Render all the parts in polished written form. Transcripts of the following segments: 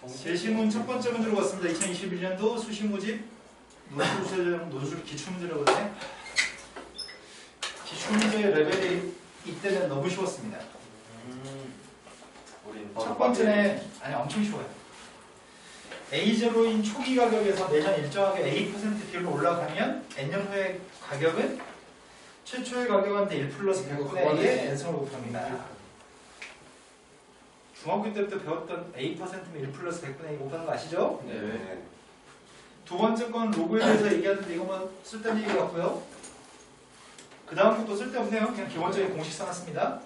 제시문 첫 번째 문제로 갔습니다. 2021년도 수시모집 논술 기출문제라거든요. 기출문제 레벨이 이때는 너무 쉬웠습니다. 첫 번째는 아니 엄청 쉬워요. A0인 초기 가격에서 매년 일정하게 A% 비율로 올라가면 N년 후의 가격은 최초의 가격한테 1 플러스 100분의 A의 N승을 곱합니다. 중학교 때부터 배웠던 A%면 1 플러스 100분의 A 곱하는 거 아시죠? 네. 두 번째 건 로그에 대해서 얘기하는데 이거 뭐 쓸데없는 얘기 같고요. 그 다음 것도 쓸데없네요. 그냥 기본적인 공식 써놨습니다.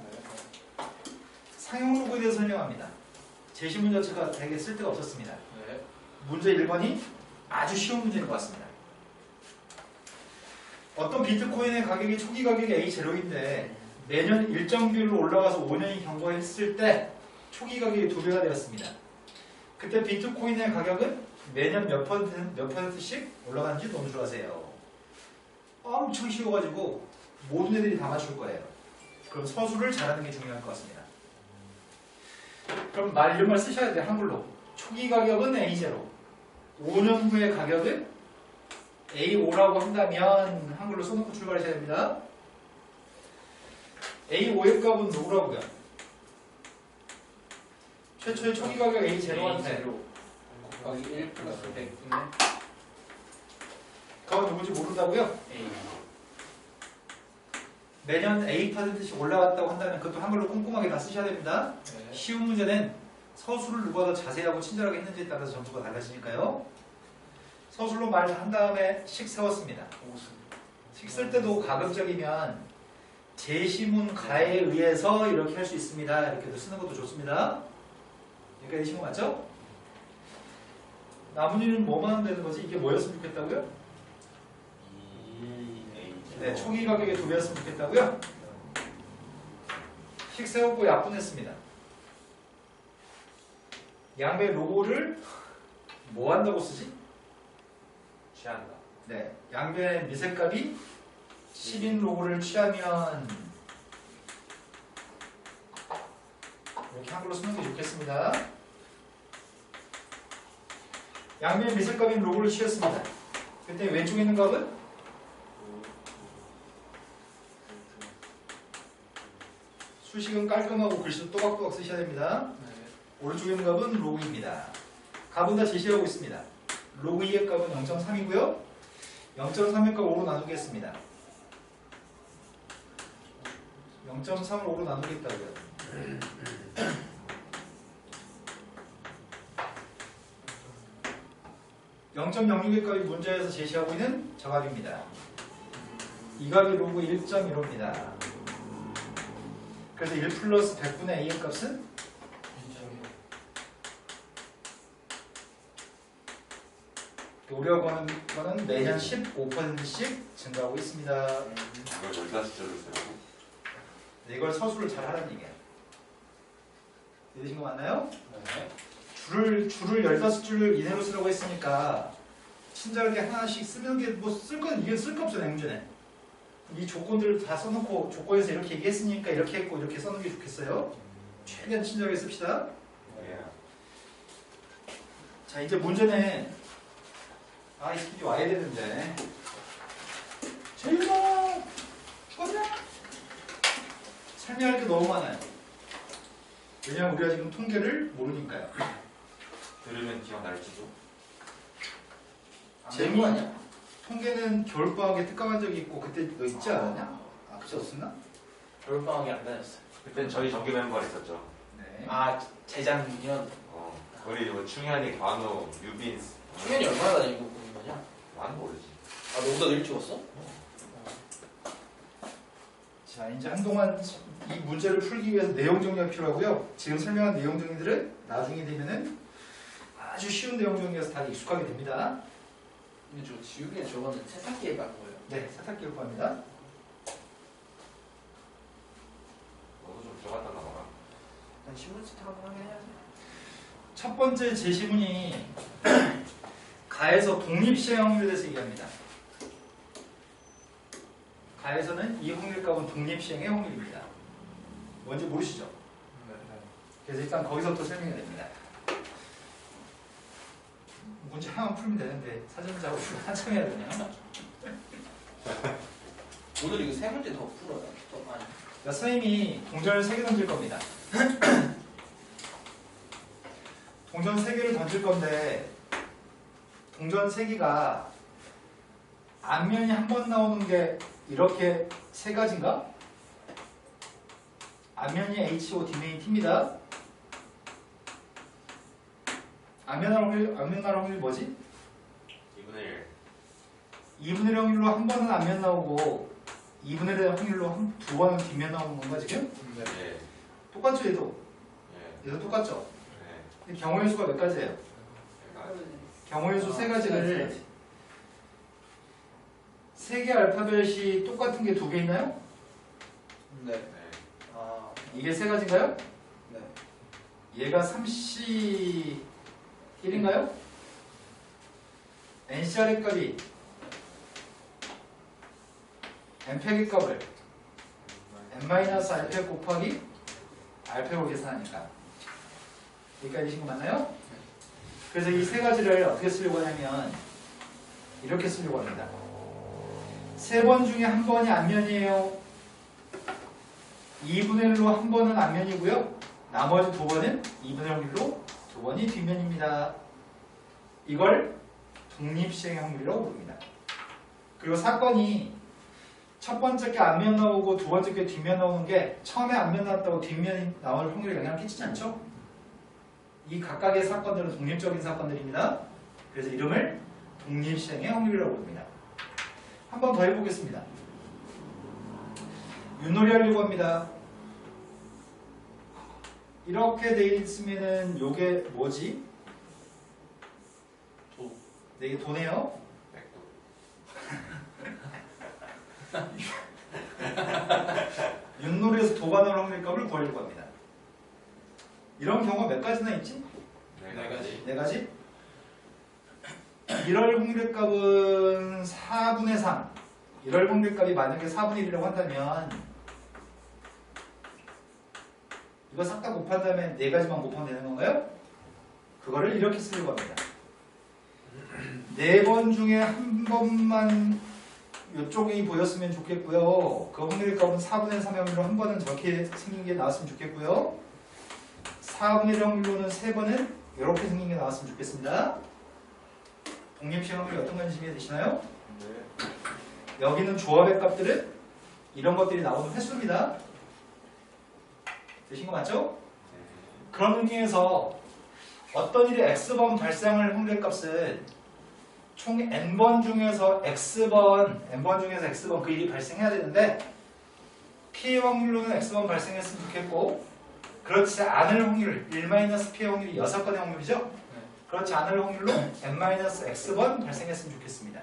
상용 로그에 대해서 설명합니다. 제시문 자체가 되게 쓸데가 없었습니다. 문제 1번이 아주 쉬운 문제인 것 같습니다. 어떤 비트코인의 가격이 초기 가격이 A0인데 매년 일정 비율로 올라가서 5년이 경과했을 때 초기 가격이 2배가 되었습니다. 그때 비트코인의 가격은 매년 몇 퍼센트씩 올라가는지 논술을 하세요. 엄청 쉬워가지고 모든 애들이 다 맞출 거예요. 그럼 서술을 잘하는 게 중요할 것 같습니다. 그럼 이런 말 쓰셔야 돼요. 한글로. 초기 가격은 A0. 5년 후의 가격은 A5라고 한다면 한글로 써놓고 출발하셔야 됩니다. A5의 값은 누구라고요? 최초의 초기 가격 A0한테 곱하기 1 플러스 100분의 그건 누구지 모른다고요? A. 매년 A%씩 올라갔다고 한다면 그것도 한글로 꼼꼼하게 다 쓰셔야 됩니다. 네. 쉬운 문제는 서술을 누가 더 자세하고 친절하게 했는지에 따라서 점수가 달라지니까요. 서술로 말한 다음에 식 세웠습니다. 식 쓸 때도 가급적이면 제시문 가에 의해서 이렇게 할 수 있습니다. 이렇게도 쓰는 것도 좋습니다. 여기까지 신문 맞죠? 나머지는 뭐만 하면 되는 거지? 이게 뭐였으면 좋겠다고요? 네, 초기 가격의 2배였으면 좋겠다고요? 식 세웠고 약분했습니다. 양배 로고를 뭐 한다고 쓰지? 취한다. 네, 양배 미색값이 10인 로고를 취하면 이렇게 한글로 쓰는 게 좋겠습니다. 양배 미색값인 로고를 취했습니다. 그때 왼쪽에 있는 값은 수식은 깔끔하고 글씨도 또박또박 쓰셔야 됩니다. 오른쪽에 있는 값은 로그입니다. 값은 다 제시하고 있습니다. 로그 2의 값은 0.3이고요. 0.3의 값 5로 나누겠습니다. 0.3을 5로 나누겠다고요. 0.06의 값이 문제에서 제시하고 있는 저 값입니다. 이 값이 로그 1.15입니다. 그래서 1 플러스 100분의 A의 값은 우리가 보는 거는 매년 15%씩 증가하고 있습니다. 이걸 열다 숫자로 쓰라고? 네, 이걸 서술을 잘 하라는 얘기예요. 이해되신 거 맞나요? 네. 줄을 15줄 이내로 쓰라고 했으니까 친절하게 하나씩 쓰는 게 뭐 쓸 건 이게 쓸 거 없죠, 내 문제는. 이 조건들을 다 써놓고 조건에서 이렇게 얘기했으니까 이렇게 했고 이렇게 써놓은 게 좋겠어요. 최대한 친절하게 씁시다. 예. 자, 이제 문제는 이 스킬이 와야 되는데 재윤아 죽었냐? 설명할 게 너무 많아요. 왜냐면 우리가 지금 통계를 모르니까요. 들으면 기억날지도. 재미 아니야? 통계는 겨울방학에 특강한 적이 있고 그때 너 있지 않았냐? 그때 없었나? 겨울방학에 안 다녔어요. 그땐 저희 정규 멤버가 있었죠. 네. 재작년. 우리 뭐 충현이, 관우, 유빈. 충현이 얼마나 다니고 있는 거냐? 많은 모르지. 너보다 늘 찍었어? 자, 이제 한동안 이 문제를 풀기 위해서 내용 정리가 필요하고요. 지금 설명한 내용 정리들은 나중에 되면은 아주 쉬운 내용 정리여서 다 익숙하게 됩니다. 근데 저 지우개 저거는 세탁기에 간 거예요. 네, 세탁기를 구합니다. 너도 좀 들어갔다 나와라. 난 신문 세탁 한번 하긴 해야지. 첫 번째 제시문이 가에서 독립시행 확률에 대해서 얘기합니다. 가에서는 이 확률값은 독립시행의 확률입니다. 뭔지 모르시죠? 그래서 일단 거기서부터 설명이 됩니다. 하나만 풀면 되는데 사전 작업 한참 해야 되네요. 오늘 이거 세 문제 더 풀어요. 더 많이. 그러니까 선생님이 동전을 3개 던질 겁니다. 동전 3개를 던질 건데 동전 3개가 앞면이 한 번 나오는 게 이렇게 3가지인가? 앞면이 HO, 뒷면이 T입니다. 앞면 나올 확률이 뭐지? 2분의 1. 2분의 1 확률로 한 번은 앞면 나오고 2분의 1 확률로 두 번은 뒷면 나오는 건가 지금? 네. 똑같죠 얘도? 예. 얘도 똑같죠? 네. 근데 경우의 수가 몇 가지예요? 경우의 수 3가지를 3개 알파벳이 똑같은 게 2개 있나요? 네. 네. 아, 이게 3가지인가요? 네. 얘가 3C1인가요? NCR의 값이 N팩의 값을 N-알파 곱하기 알파로 계산하니까 여기까지 신 거 맞나요? 그래서 이 3가지를 어떻게 쓰려고 하냐면 이렇게 쓰려고 합니다. 3번 중에 한 번이 앞면이에요. 2분의 1로 한 번은 앞면이고요. 나머지 2번은 2분의 1 확률로 2번이 뒷면입니다. 이걸 독립시행의 확률이라고 부릅니다. 그리고 사건이 첫 번째 게 앞면 나오고 두 번째 게 뒷면 나오는 게 처음에 앞면 나왔다고 뒷면이 나올 확률에 영향을 끼치지 않죠? 이 각각의 사건들은 독립적인 사건들입니다. 그래서 이름을 독립시행의 확률이라고 부릅니다. 한 번 더 해보겠습니다. 윷놀이 하려고 합니다. 이렇게 돼 있으면은 요게 뭐지? 도. 네, 이게 도네요. 백도. 윷놀이에서 도가 나올 확률값을 구하려고 합니다. 이런 경우가 몇 가지나 있지? 네 가지. 4가지? 1월 확률의 값은 4분의 3. 1월 확률 값이 만약에 4분의 1이라고 한다면 이거 싹 다 곱한 다음에 4가지만 곱하면 되는 건가요? 그거를 이렇게 쓰려고 합니다. 4번 중에 한 번만 이쪽이 보였으면 좋겠고요. 그 확률의 값은 4분의 3의 확률로 한 번은 저렇게 생긴 게 나왔으면 좋겠고요. 4분의 1 확률로는 3번은 이렇게 생긴 게 나왔으면 좋겠습니다. 독립시행 확률이 어떤 건지 이해되시나요? 네. 여기는 조합의 값들은 이런 것들이 나오는 횟수입니다. 되신 거 맞죠? 그런 의미에서 어떤 일이 x번 발생할 확률의 값은 총 n번 중에서 x번, n번 중에서 x번 그 일이 발생해야 되는데 p의 확률로는 x번 발생했으면 좋겠고 그렇지 않을 확률, 1-p의 확률이 6건의 확률이죠? 그렇지 않을 확률로 n-x번 발생했으면 좋겠습니다.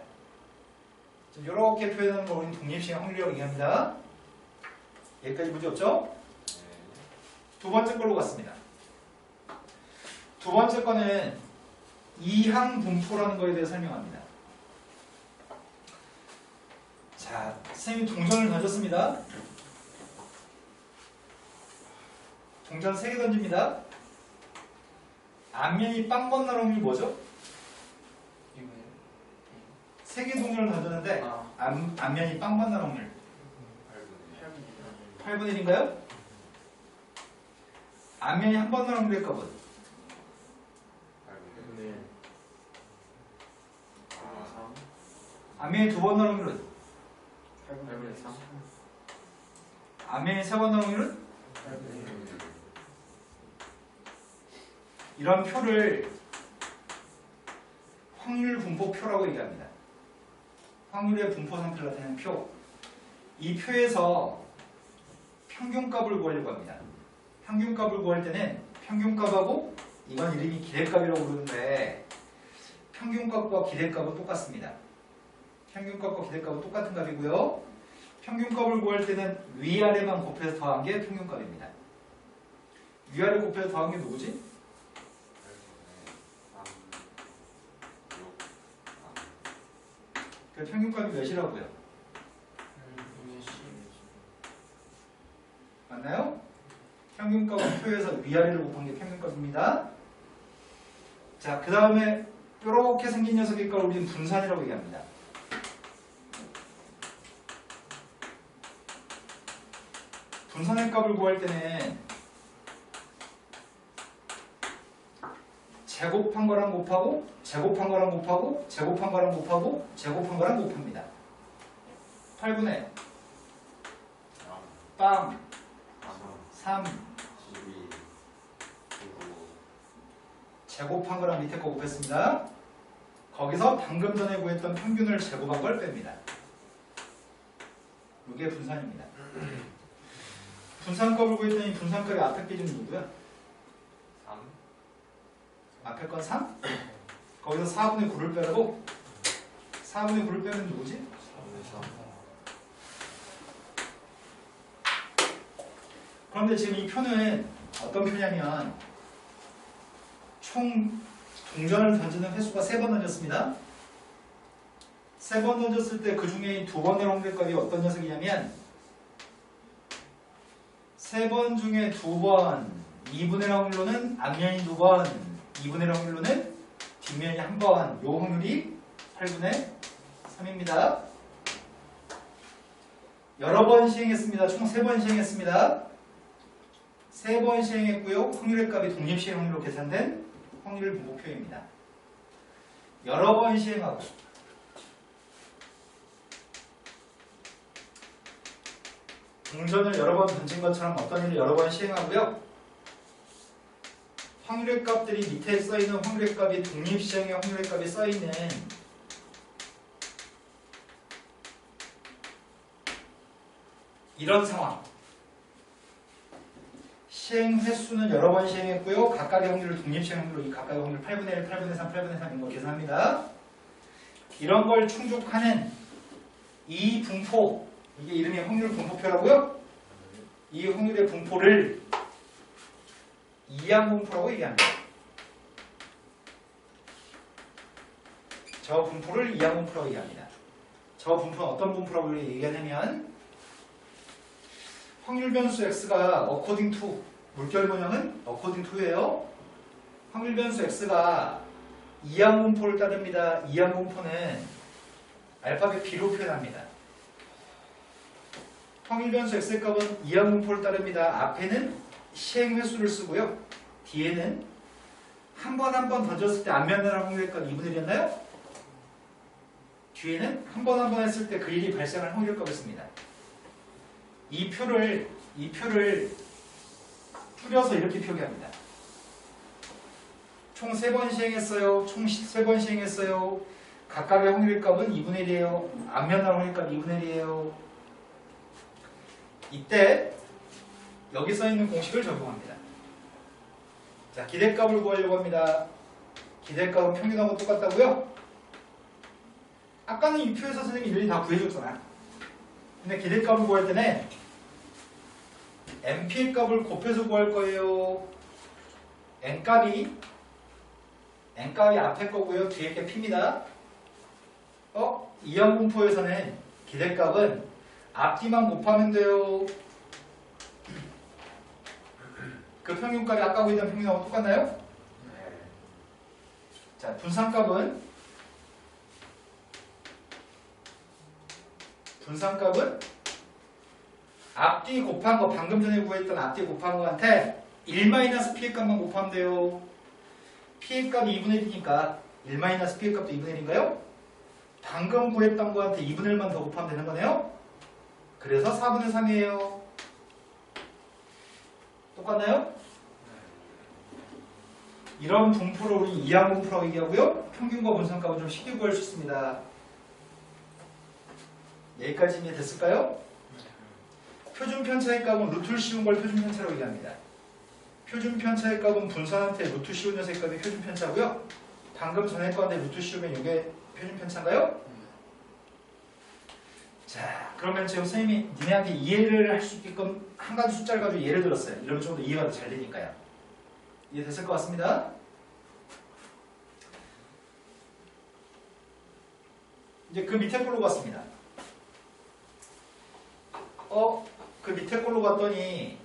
이렇게 표현하는 걸 우리는 독립시행 확률이라고 얘기합니다. 여기까지 문제 없죠? 두 번째 걸로 갔습니다. 두 번째 거는 이항 분포라는 거에 대해 설명합니다. 자, 선생님이 동전을 던졌습니다. 동전 3개 던집니다. 앞면이 빵 건널 확률이 뭐죠? 3개 동전을 던졌는데 앞면이 빵 건널 확률 8분의 1인가요? 앞면이 한 번 나온 확률의 값은? 8분의 1. 앞면이 두 번 나온 확률은? 8분의 3. 앞면이 세 번 나온 확률은? 8분의 1. 이런 표를 확률 분포표라고 얘기합니다. 확률의 분포 상태를 나타내는 표. 이 표에서 평균값을 구하려고 합니다. 평균값을 구할 때는 평균값하고 이건 이름이 기대값이라고 부르는데 평균값과 기대값은 똑같습니다. 평균값과 기대값은 똑같은 값이고요. 평균값을 구할 때는 위아래만 곱해서 더한 게 평균값입니다. 위아래 곱해서 더한 게 누구지? 그 평균값이 몇이라고요? 맞나요? 평균값은 표에서 위아래를 곱한 게 평균값입니다. 자, 그 다음에 이렇게 생긴 녀석일 걸 우리는 분산이라고 얘기합니다. 분산의 값을 구할 때는 제곱한 거랑 곱하고 제곱한 거랑 곱하고 제곱한 거랑 곱하고 제곱한 거랑 곱합니다. 8분의 빵 3 12 제곱한 거랑 밑에 거 곱했습니다. 거기서 방금 전에 구했던 평균을 제곱한 걸 뺍니다. 이게 분산입니다. 분산값을 구했더니 분산값이 앞에 게 좀 누구야? 3 앞에 건 3? 거기서 4분의 9를 빼고 4분의 9를 빼면 누구지? 3 그런데 지금 이 표는 어떤 표냐면 총 동전을 던지는 횟수가 3번 던졌습니다. 3번 던졌을 때 그 중에 2번의 확률값이 어떤 녀석이냐면 3번 중에 2번 2분의 확률로는 앞면이 2번 2분의 확률로는 뒷면이 1번 요 확률이 8분의 3입니다. 여러 번 시행했습니다. 총 3번 시행했습니다. 3번 시행했고요. 확률의 값이 독립시행 확률로 계산된 확률 분모표입니다. 여러 번 시행하고 동전을 여러 번 던진 것처럼 어떤 일을 여러 번 시행하고요. 확률의 값들이 밑에 써있는 확률의 값이 독립시행의 확률의 값이 써있는 이런 상황. 시행 횟수는 여러 번 시행했고요. 각각의 확률을 독립시행 확률로 이 각각의 확률 8분의 1, 8분의 3, 8분의 3인 거 계산합니다. 이런 걸 충족하는 이 분포, 이게 이름이 확률 분포표라고요. 이 확률의 분포를 이항분포라고 얘기합니다. 저 분포를 이항분포라고 얘기합니다. 저 분포는 어떤 분포라고 얘기하냐면 확률 변수 x가 according to 물결 문형은 according to예요. 확률 변수 x가 이항분포를 따릅니다. 이항분포는 알파벳 b로 표현합니다. 확률 변수 x의 값은 이항분포를 따릅니다. 앞에는 시행 횟수를 쓰고요. 뒤에는 한 번 던졌을 때 앞면이라는 확률의 값 2분의 1이었나요? 뒤에는 한 번 했을 때 그 일이 발생할 확률의 값을 씁니다. 이 표를 줄여서 이렇게 표기합니다. 총 3번 시행했어요. 총 3번 시행했어요. 각각의 확률의 값은 2분의 1이에요. 앞면할 확률의 값 2분의 1이에요. 이때 여기 써있는 공식을 적용합니다. 자, 기대값을 구하려고 합니다. 기대값은 평균하고 똑같다고요? 아까는 이 표에서 선생님이 일일이 다 구해줬잖아. 근데 기대값을 구할 때는 NP의 값을 곱해서 구할 거예요. N값이 앞에 거고요. 뒤에 게 P입니다. 이항분포에서는 기대값은 앞뒤만 곱하면 돼요. 그 평균값이 아까 구했던 평균하고 똑같나요? 네. 자, 분산값은 앞뒤 곱한 거 방금 전에 구했던 앞뒤 곱한 거한테 1-p의 값만 곱하면 돼요. p의 값이 2분의 1이니까 1-p의 값도 2분의 1인가요? 방금 구했던 거한테 2분의 1만 더 곱하면 되는 거네요. 그래서 4분의 3이에요. 똑같나요? 이런 분포를 우리 이항분포라고 얘기하고요. 평균과 분산값은 좀 쉽게 구할 수 있습니다. 여기까지 이해됐을까요? 표준 편차의 값은 루트를 씌운 걸 표준 편차라고 얘기합니다. 표준 편차의 값은 분산한테 루트 씌운 녀석의 값이 표준 편차고요. 방금 전에 거한테 루트 씌우면 이게 표준 편차인가요? 자, 그러면 지금 선생님이 니네한테 이해를 할 수 있게끔 한 가지 숫자를 가지고 예를 들었어요. 이러면 좀 더 이해가 더 잘 되니까요. 이해됐을 것 같습니다. 이제 그 밑에 걸로 갔습니다. 그 밑에 걸로 갔더니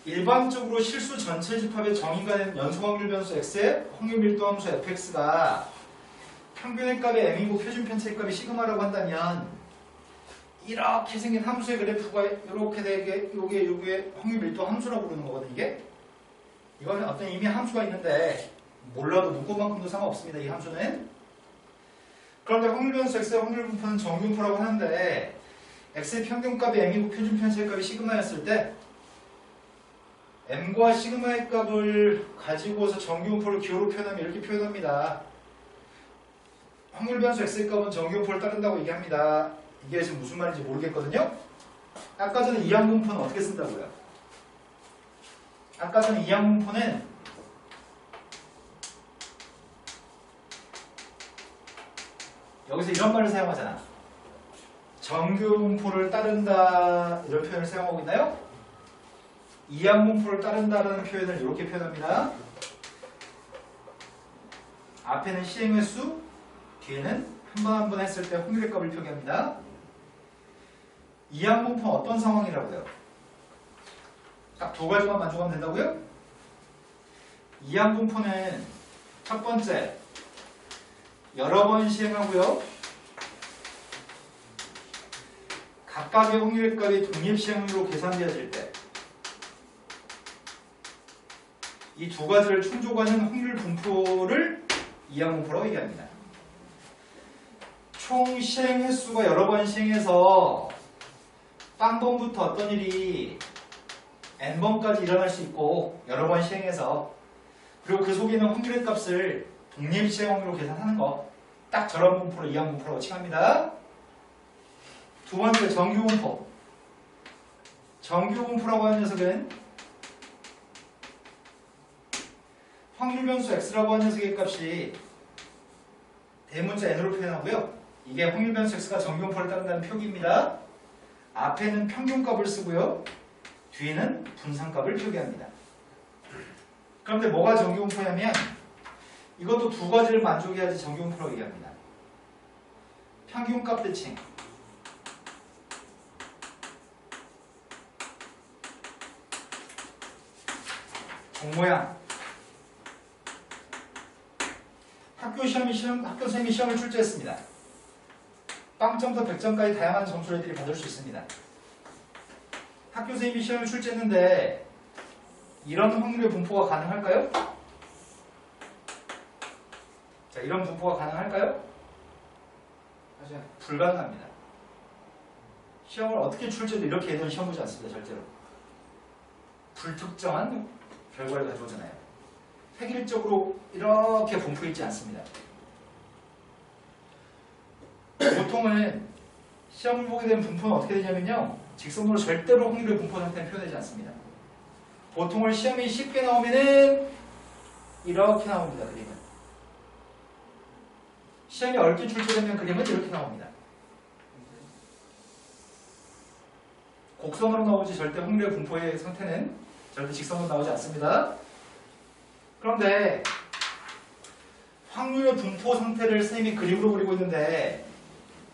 일반적으로 실수 전체 집합의 정의가 되는 연속 확률 변수 x의 확률 밀도 함수 fx가 평균의 값의 m이고 표준 편차의 값이 시그마라고 한다면 이렇게 생긴 함수의 그래프가 이렇게 되게 요게 확률 밀도 함수라고 부르는 거거든 이게. 이거는 어떤 이미 함수가 있는데 몰라도 문구만큼도 상관없습니다. 이 함수는. 그런데 확률 변수 x의 확률 분포는 정분포라고 하는데 x의 평균값이 m이고 표준 편차의 값이 시그마였을 때 m과 시그마의 값을 가지고서 정규분포를 기호로 표현하면 이렇게 표현합니다. 확률 변수 x의 값은 정규분포를 따른다고 얘기합니다. 이게 지금 무슨 말인지 모르겠거든요. 아까 전에 이항분포는 어떻게 쓴다고요? 아까 전에 이항분포는 여기서 이런 말을 사용하잖아. 정규분포를 따른다 이런 표현을 사용하고 있나요? 이항분포를 따른다라는 표현을 이렇게 표현합니다. 앞에는 시행의 수, 뒤에는 한 번 한 번 했을 때 확률의 값을 표기합니다. 이항분포는 어떤 상황이라고요? 딱 두 가지만 만족하면 된다고요? 이항분포는 첫 번째 여러 번 시행하고요. 각각의 확률의 값이 독립시행으로 계산되어질 때 이 두 가지를 충족하는 확률 분포를 이항분포라고 얘기합니다. 총 시행 횟수가 여러 번 시행해서 빵번부터 어떤 일이 n번까지 일어날 수 있고 여러 번 시행해서 그리고 그 속에 있는 확률의 값을 독립시행 확률로 계산하는 거 딱 저런 분포를 이항분포라고 칭합니다. 두 번째 정규분포. 정규분포라고 하는 녀석은 확률 변수 x라고 하는 녀석의 값이 대문자 n으로 표현하고요. 이게 확률 변수 x가 정규분포를 따른다는 표기입니다. 앞에는 평균값을 쓰고요. 뒤에는 분산값을 표기합니다. 그런데 뭐가 정규분포냐면 이것도 두 가지를 만족해야지 정규분포라고 얘기합니다. 평균값 대칭. 종모양. 학교 선생님이 시험을 출제했습니다. 빵점부터 100점까지 다양한 점수를 애들이 받을 수 있습니다. 학교 선생님이 시험을 출제했는데 이런 확률의 분포가 가능할까요? 자, 이런 분포가 가능할까요? 하죠. 불가능합니다. 시험을 어떻게 출제도 이렇게 애들은 시험 보지 않습니다. 절대로. 불특정한 결과를 가져오잖아요. 획일적으로 이렇게 분포 있지 않습니다. 보통은 시험을 보게 되면 분포는 어떻게 되냐면요. 직선으로 절대로 확률의 분포 상태는 표현하지 않습니다. 보통은 시험이 쉽게 나오면은 이렇게 나옵니다. 그림은. 시험이 어렵게 출제되면 그림은 이렇게 나옵니다. 곡선으로 나오지 절대 확률의 분포의 상태는 절대 직선으로 나오지 않습니다. 그런데 확률의 분포 상태를 선생님이 그림으로 그리고 있는데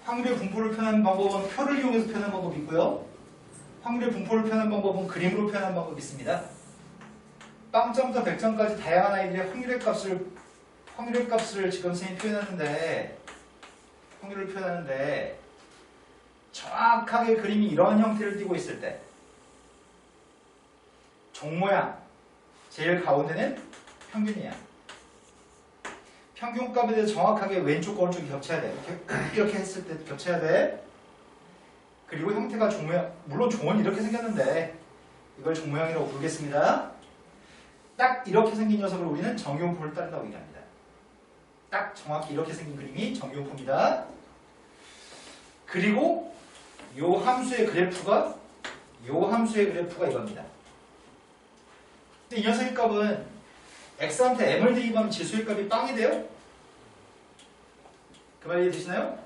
확률의 분포를 표현하는 방법은 표를 이용해서 표현하는 방법이 있고요. 확률의 분포를 표현하는 방법은 그림으로 표현하는 방법이 있습니다. 빵점부터 100점까지 다양한 아이들의 확률의 값을 지금 선생님이 확률을 표현하는데 정확하게 그림이 이런 형태를 띠고 있을 때 종모양 제일 가운데는 평균이야. 평균값에 대해서 정확하게 왼쪽과 오른쪽이 겹쳐야 돼. 이렇게 했을 때 겹쳐야 돼. 그리고 형태가 종모양. 물론 종은 이렇게 생겼는데 이걸 종모양이라고 부르겠습니다. 딱 이렇게 생긴 녀석을 우리는 정규분포를 따른다고 얘기합니다. 딱 정확히 이렇게 생긴 그림이 정규분포입니다. 그리고 요 함수의 그래프가 이겁니다. 근데 이 녀석의 값은 x한테 m을 대입하면 지수의 값이 빵이 돼요? 그 말 이해되시나요?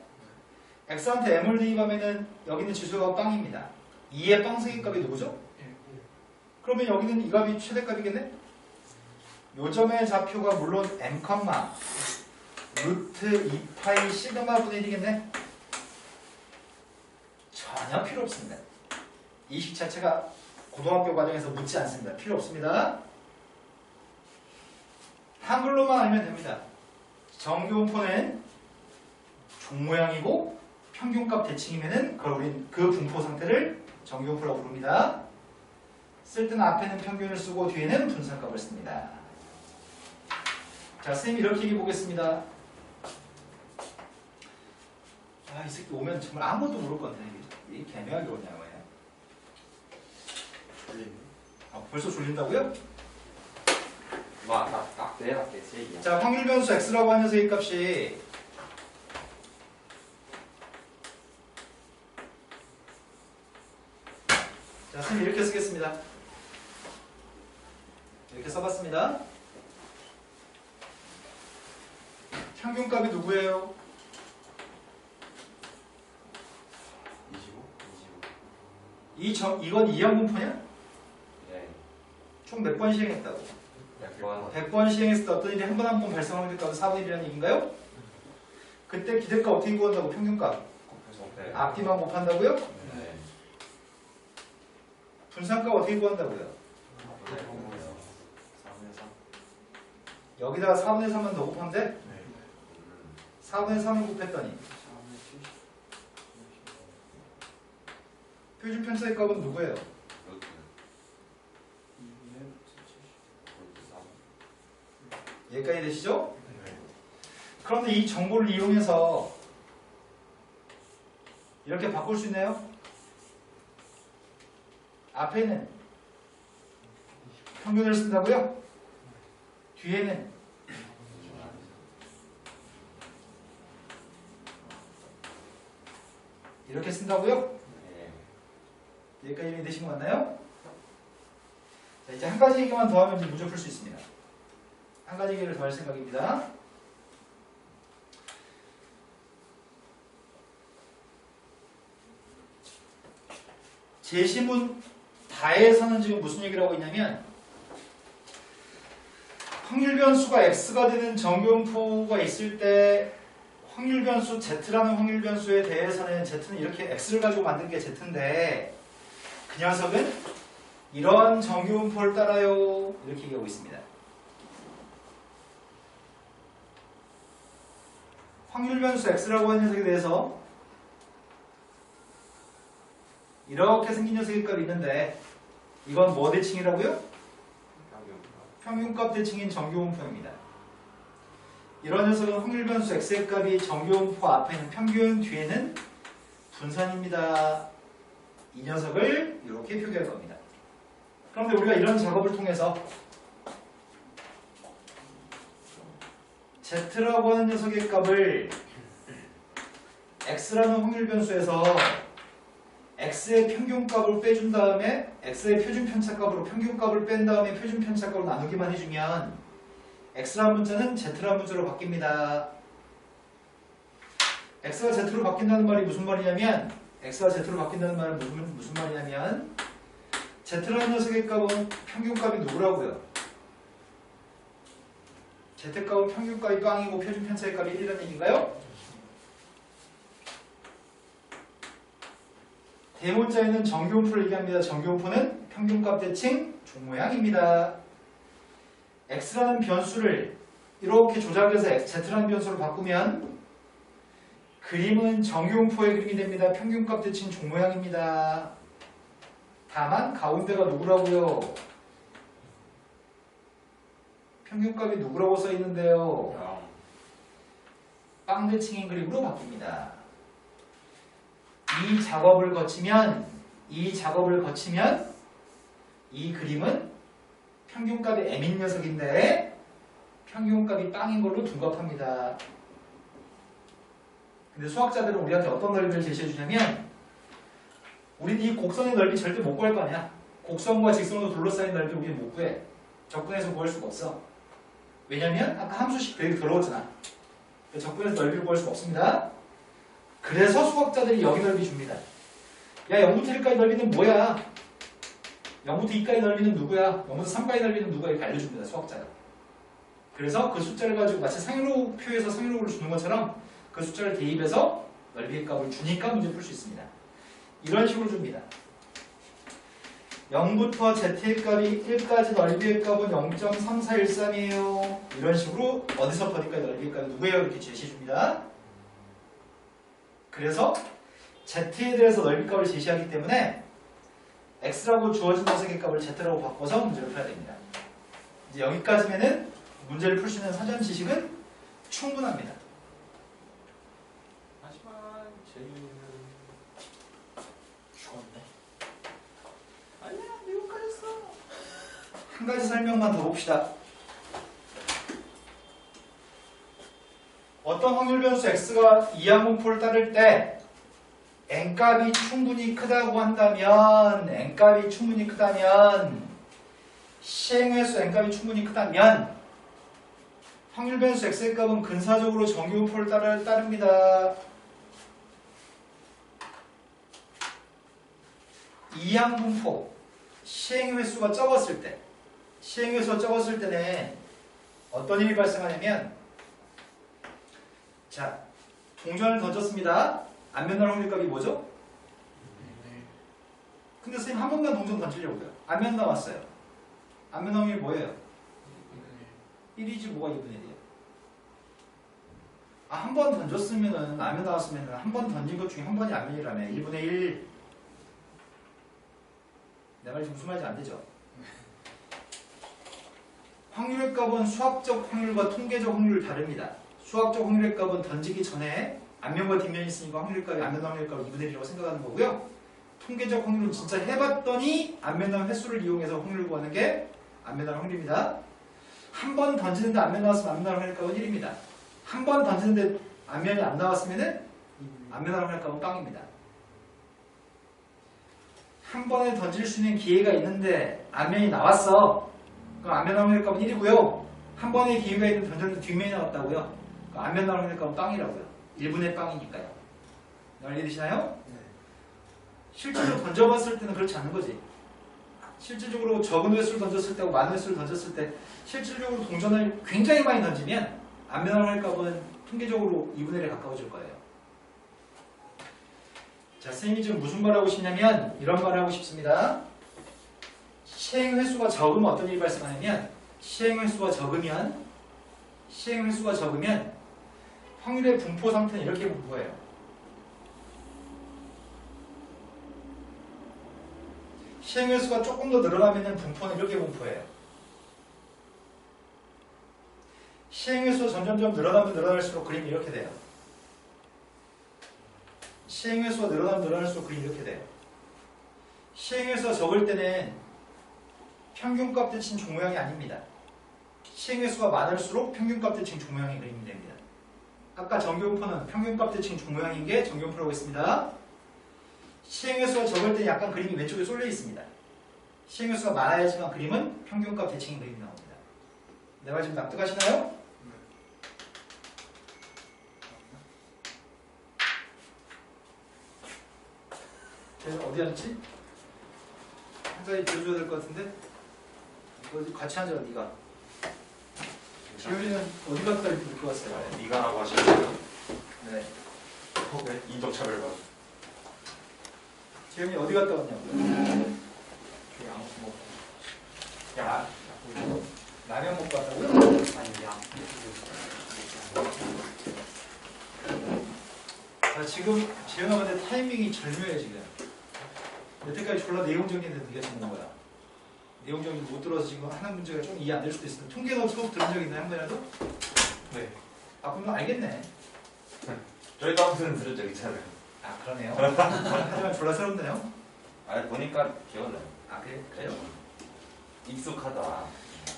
x한테 m을 대입하면은 여기 있는 지수가 빵입니다. 2의 빵승의 값이 누구죠? 그러면 여기는 이 값이 최대값이겠네? 요 점의 좌표가 물론 m, 루트 2파이 시그마 분의 1이겠네? 전혀 필요 없습니다. 이 식 자체가 고등학교 과정에서 묻지 않습니다. 필요 없습니다. 한글로만 알면 됩니다. 정교분포는 종 모양이고 평균값 대칭이면은 그걸 우린 그 분포 상태를 정교분포라고 부릅니다. 쓸 때는 앞에는 평균을 쓰고 뒤에는 분산값을 씁니다. 자, 선생님이 이렇게 얘기해 보겠습니다. 아, 이 새끼 오면 정말 아무것도 모를 건데 이게 개묘하게 오냐고 해. 졸리네. 아, 벌써 졸린다고요? 딱 내야게 제2야. 자, 확률 변수 x라고 하는 녀석의 값이 자, 선생님 이렇게 쓰겠습니다. 이렇게 써봤습니다. 평균값이 누구예요? 25? 이건 이항분포냐? 네. 총 몇 번 시행했다고? 100번. 100번 시행했을 때 어떤 일이 한 번 한 번 발생한 확률값은 4분의 1이라는 얘기인가요? 그때 기대값 어떻게 구한다고? 평균값 네. 앞뒤만 곱한다고요? 네. 분산값 어떻게 구한다고요? 4분의 3. 여기다가 4분의 3만 더 곱하면 돼? 네. 4분의 3을 곱했더니 표준 편차의 값은 누구예요? 여기까지 되시죠? 그런데 이 정보를 이용해서 이렇게 바꿀 수 있나요? 앞에는 평균을 쓴다고요? 뒤에는 이렇게 쓴다고요? 네. 여기까지 이미 되신 거 맞나요? 자, 이제 한 가지 얘기만 더 하면 이제 문제 풀 수 있습니다. 한 가지 얘기를 더 할 생각입니다. 제시문 다에서는 지금 무슨 얘기를 하고 있냐면 확률 변수가 x가 되는 정교분포가 있을 때 확률 변수 z라는 확률 변수에 대해서는 z는 이렇게 x를 가지고 만든 게 z인데 그 녀석은 이런 정교분포를 따라요 이렇게 얘기하고 있습니다. 확률 변수 x라고 하는 녀석에 대해서 이렇게 생긴 녀석의 값이 있는데 이건 뭐 대칭이라고요? 평균값 대칭인 정교분포입니다. 이런 녀석은 확률 변수 x의 값이 정교분포 앞에는 평균 뒤에는 분산입니다. 이 녀석을 이렇게 표기할 겁니다. 그런데 우리가 이런 작업을 통해서 z라고 하는 녀석의 값을 x라는 확률 변수에서 x의 평균값을 빼준 다음에 x의 표준 편차값으로 평균값을 뺀 다음에 표준 편차값으로 나누기만 해주면 x라는 문자는 z라는 문자로 바뀝니다. x가 z로 바뀐다는 말이 무슨 말이냐면 x가 z로 바뀐다는 말은 무슨 말이냐면 z라는 녀석의 값은 평균값이 누구라고요? z값은 평균값이 빵이고 표준 편차의 값이 1이라는 얘기인가요? 대문자에는 정교분포를 얘기합니다. 정교분포는 평균값 대칭 종모양입니다. x라는 변수를 이렇게 조작해서 z라는 변수로 바꾸면 그림은 정교분포의 그림이 됩니다. 평균값 대칭 종모양입니다. 다만 가운데가 누구라고요? 평균값이 누구라고 써 있는데요. 빵 대칭인 그림으로 바뀝니다. 이 작업을 거치면 이 그림은 평균값이 m인 녀석인데 평균값이 빵인 걸로 둔갑합니다. 근데 수학자들은 우리한테 어떤 넓이를 제시해 주냐면 우린 이 곡선의 넓이 절대 못 구할 거 아니야. 곡선과 직선으로 둘러싸인 넓이 우리는 못 구해. 적분해서 구할 수가 없어. 왜냐면 아까 함수식 되게 더러웠잖아. 적분해서 넓이를 구할 수가 없습니다. 그래서 수학자들이 여기 넓이 줍니다. 야, 0부터 1까지 넓이는 뭐야? 0부터 2까지 넓이는 누구야? 0부터 3까지 넓이는 누구야? 이렇게 알려줍니다. 수학자가. 그래서 그 숫자를 가지고 마치 상위로표에서 상위로를 주는 것처럼 그 숫자를 대입해서 넓이의 값을 주니까 문제 풀 수 있습니다. 이런 식으로 줍니다. 0부터 z의 값이 1까지 넓이의 값은 0.3413이에요. 이런 식으로 어디서부터 어디까지 넓이의 값이 누구예요? 이렇게 제시해 줍니다. 그래서 z에 대해서 넓이 값을 제시하기 때문에 x라고 주어진 녀석의 값을 z라고 바꿔서 문제를 풀어야 됩니다. 이제 여기까지면은 문제를 풀 수 있는 사전 지식은 충분합니다. 하지만 제이는 죽었네. 아니야 미국까지였어. 한 가지 설명만 더 봅시다. 어떤 확률 변수 x가 이항분포를 따를 때 n값이 충분히 크다고 한다면 시행회수 n값이 충분히 크다면 확률 변수 x의 값은 근사적으로 정기분포를 따릅니다. 이항분포 시행회수가 적었을 때는 어떤 일이 발생하냐면, 자, 동전을 던졌습니다. 안면날 확률값이 뭐죠? 근데 선생님 한 번만 동전 던지려고요. 안면 나왔어요. 안면 확률이 뭐예요? 1이지 뭐가 2분의 1이에요? 한 번 던졌으면은 안면 나왔으면은 한 번 던진 것 중에 한 번이 안면이라며 1분의 1. 내 말이 무슨 말인지 안 되죠? 확률의 값은 수학적 확률과 통계적 확률이 다릅니다. 수학적 확률의 값은 던지기 전에 앞면과 뒷면이 있으니까 확률의 값이 앞면 확률의 값을 2분의 1이라고 생각하는 거고요. 통계적 확률은 진짜 해봤더니 앞면 나온 횟수를 이용해서 확률을 구하는 게 앞면 나온 확률입니다. 한 번 던지는데 앞면 나왔으면 앞면 나온 확률의 값은 1입니다. 한 번 던지는데 앞면이 안 나왔으면 앞면 나온 확률의 값은 빵입니다. 한 번에 던질 수 있는 기회가 있는데 앞면이 나왔어. 그럼 앞면 나온 확률의 값은 1이고요. 한 번의 기회가 있는데 던졌는데 뒷면이 나왔다고요. 그럼 앞면 나온 확률의 값은 빵이라고요. 1분의 빵이니까요. 이해되시나요? 네. 실제로 던져봤을 때는 그렇지 않은 거지. 실질적으로 적은 횟수를 던졌을 때하고 많은 횟수를 던졌을 때 실질적으로 동전을 굉장히 많이 던지면 앞면 나온 값은 통계적으로 2분의 1에 가까워질 거예요. 자, 선생님이 지금 무슨 말 하고 싶냐면 이런 말을 하고 싶습니다. 시행 횟수가 적으면 어떤 일이 발생하냐면 시행 횟수가 적으면 확률의 분포 상태는 이렇게 분포해요. 시행 횟수가 조금 더 늘어나면 분포는 이렇게 분포해요. 시행 횟수가 점점점 늘어나면 늘어날수록 그림이 이렇게 돼요. 시행 횟수가 늘어나면 늘어날수록 그림이 이렇게 돼요. 시행 횟수가 적을 때는 평균값 대칭 종모양이 아닙니다. 시행 횟수가 많을수록 평균값 대칭 종모양이 그림이 됩니다. 아까 정규분포는 평균값 대칭 종모양인 게 정규분포라고 했습니다. 시행 횟수가 적을 때 약간 그림이 왼쪽에 쏠려 있습니다. 시행 횟수가 많아야지만 그림은 평균값 대칭인 그림이 나옵니다. 내 말 지금 납득하시나요? 어디 앉지? 한 자리 비워줘야 될 것 같은데? 어디 같이 앉아, 네가. 지효이는 어디 갔다 이렇게 왔어요? 네가라고 하시나요? 네. 네. 인종차별과. 지효이 어디 갔다 왔냐고요? 저기 안 먹고. 야. 라면 먹고 왔다고요? 아니 양. 자, 지금 지효이가 근데 타이밍이 절묘해 지금. 여태까지 졸라 내용 정리했는데 네가 지금 온 거야. 내용 정리 못 들어서 지금 하는 문제가 좀 이해 안 될 수도 있어. 통계도 수업 들은 적 있나요? 한 번이라도? 네. 아, 그럼 알겠네. 저희도 한 번은 들은 적 있잖아요. 아, 그러네요. 하지만 졸라 새롭네요. 보니까 기억나요. 아, 그래요? 익숙하다.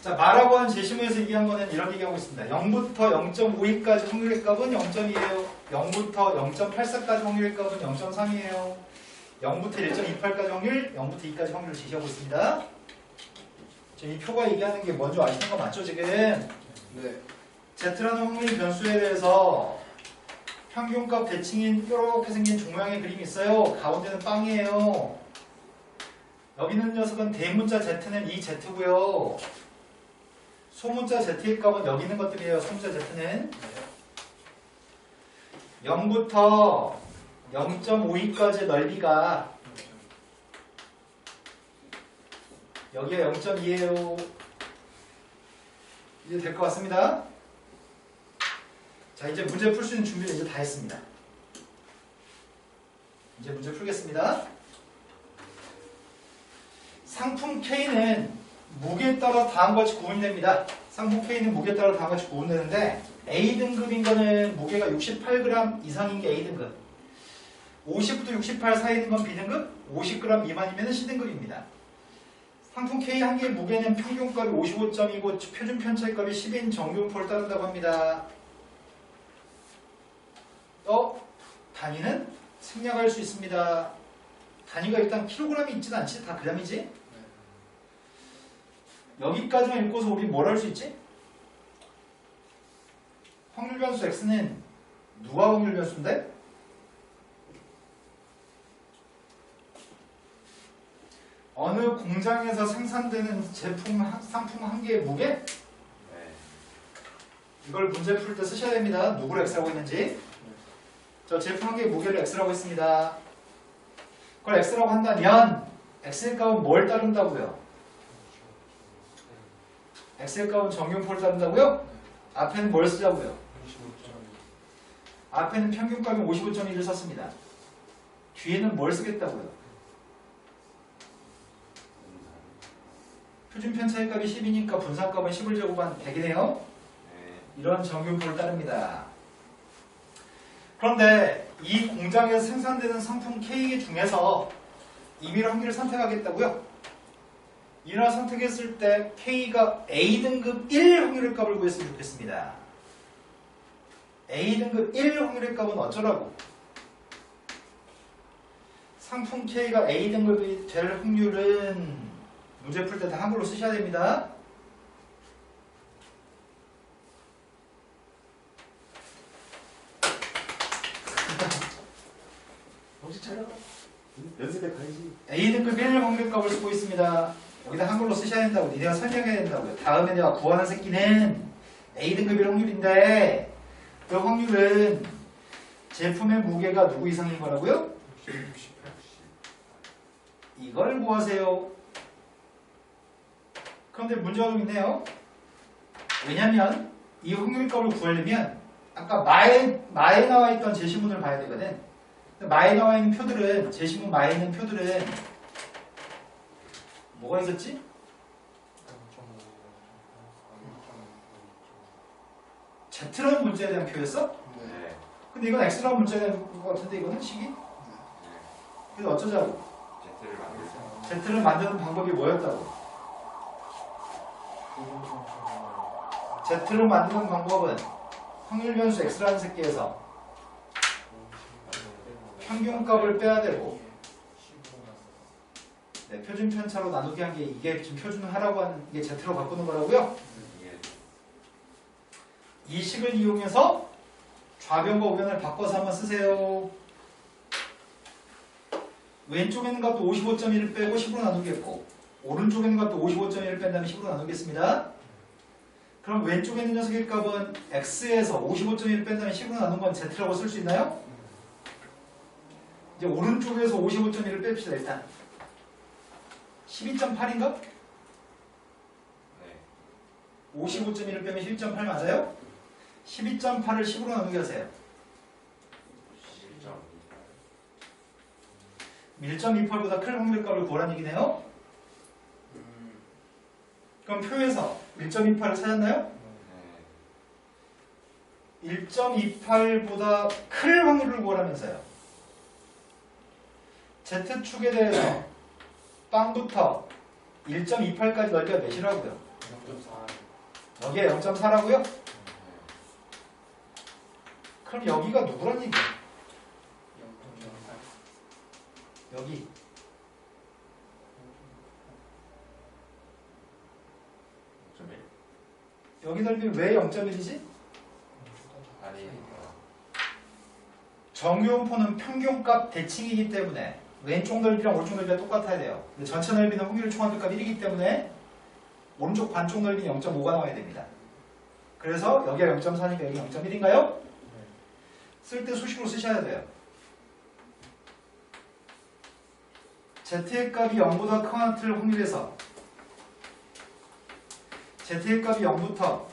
자, 말하고 한 제시문에서 얘기한 거는 이런 얘기하고 있습니다. 0부터 0.52까지 확률의 값은 0.2예요. 0부터 0.84까지 확률의 값은 0.3이에요. 0부터 1.28까지 확률, 0부터 2까지 확률을 제시하고 있습니다. 지금 이 표가 얘기하는 게 뭔지 아시는 거 맞죠, 지금? 네. Z라는 확률 변수에 대해서 평균값 대칭인 이렇게 생긴 종모양의 그림이 있어요. 가운데는 빵이에요. 여기 있는 녀석은 대문자 Z는 이 Z고요. 소문자 Z의 값은 여기 있는 것들이에요. 소문자 Z는 0부터 0.52까지 넓이가 여기가 0.2예요. 이제 될 것 같습니다. 자, 이제 문제 풀 수 있는 준비를 이제 다 했습니다. 이제 문제 풀겠습니다. 상품 K는 무게에 따라 다음과 같이 구분됩니다. 상품 K는 무게에 따라 다음과 같이 구분되는데 A등급인 거는 무게가 68g 이상인 게 A등급, 50부터 68 사이에 있는 건 B등급, 50g 미만이면 C등급입니다. 상품 K 한 개의 무게는 평균값이 55점이고 표준 편차값이 10인 정규분포를 따른다고 합니다. 단위는 생략할 수 있습니다. 단위가 일단 킬로그램이 있지는 않지? 다 그램이지? 여기까지만 읽고서 우리 뭘 할 수 있지? 확률 변수 X는 누가 확률 변수인데? 어느 공장에서 생산되는 제품, 상품 한 개의 무게? 네. 이걸 문제 풀 때 쓰셔야 됩니다. 누구를 X라고 했는지. 저 제품 한 개의 무게를 X라고 했습니다. 그걸 X라고 한다면 X의 값은 뭘 따른다고요? X의 값은 정규분포를 따른다고요? 앞에는 뭘 쓰자고요? 앞에는 평균값이 55.1을 썼습니다. 뒤에는 뭘 쓰겠다고요? 표준 편차의 값이 10이니까 분산값은 10을 제곱한 100이네요. 네. 이런 정규분포를 따릅니다. 그런데 이 공장에서 생산되는 상품 K 중에서 임의로 한 개를 선택하겠다고요? 이를 선택했을 때 K가 A등급 1 확률의 값을 구했으면 좋겠습니다. A등급 1 확률의 값은 어쩌라고? 상품 K가 A등급이 될 확률은 문제 풀 때 다 한글로 쓰셔야 됩니다. 정신 차려. 연습에 가야지. A등급 1 확률 값을 쓰고 있습니다. 여기다 한글로 쓰셔야 된다고. 니네가 설명해야 된다고요. 다음에 내가 구하는 새끼는 A등급 1 확률인데 그 확률은 제품의 무게가 누구 이상인 거라고요? 이걸 구하세요. 그런데 문제가 좀 있네요. 왜냐면 이 확률값을 구하려면 아까 마에 나와 있던 제시문을 봐야 되거든. 마에 나와 있는 표들은, 제시문 마에 있는 표들은 뭐가 있었지? Z라는 문자에 대한 표였어? 네. 근데 이건 X라는 문자에 대한 것 같은데 이거는 식이? 그래서 어쩌자고? Z를 만들자. Z를 만드는 방법이 뭐였다고? Z를 만드는 방법은 확률 변수 X라는 새끼에서 평균값을 빼야 되고, 네, 표준 편차로 나누기 한 게 이게 지금 표준을 하라고 하는 이게 Z로 바꾸는 거라고요? 이 식을 이용해서 좌변과 우변을 바꿔서 한번 쓰세요. 왼쪽에 있는 값도 55.1을 빼고 10으로 나누겠고, 오른쪽에 있는 값도 55.1을 뺀 다음에 10으로 나누겠습니다. 그럼 왼쪽에 있는 녀석의 값은 X에서 55.1을 뺀 다음에 10으로 나눈 건 Z라고 쓸 수 있나요? 이제 오른쪽에서 55.1을 뺍시다. 일단 12.8인가? 네. 55.1을 빼면 12.8 맞아요? 12.8을 10으로 나누게 하세요. 1.28보다 큰 확률값을 구하라는 얘기네요. 그럼 표에서 1.28을 찾았나요? 네. 1.28보다 클 확률을 구하라면서요. Z축에 대해서 빵부터 1.28까지 넓이가 몇이라고요? 0.4. 여기에 0.4라고요? 그럼 여기가 누구란 얘기예요? 0.08. 여기. 여기 넓이는 왜 0.1이지? 아니. 정규분포는 평균값 대칭이기 때문에 왼쪽 넓이랑 오른쪽 넓이가 똑같아야 돼요. 근데 전체 넓이는 확률 총합값 1이기 때문에 오른쪽 반쪽 넓이는 0.5가 나와야 됩니다. 그래서 여기가 0.4니까 여기 0.1인가요? 쓸 때 수식으로 쓰셔야 돼요. Z의 값이 0보다 큰 틀 확률에서 z의 값이 0부터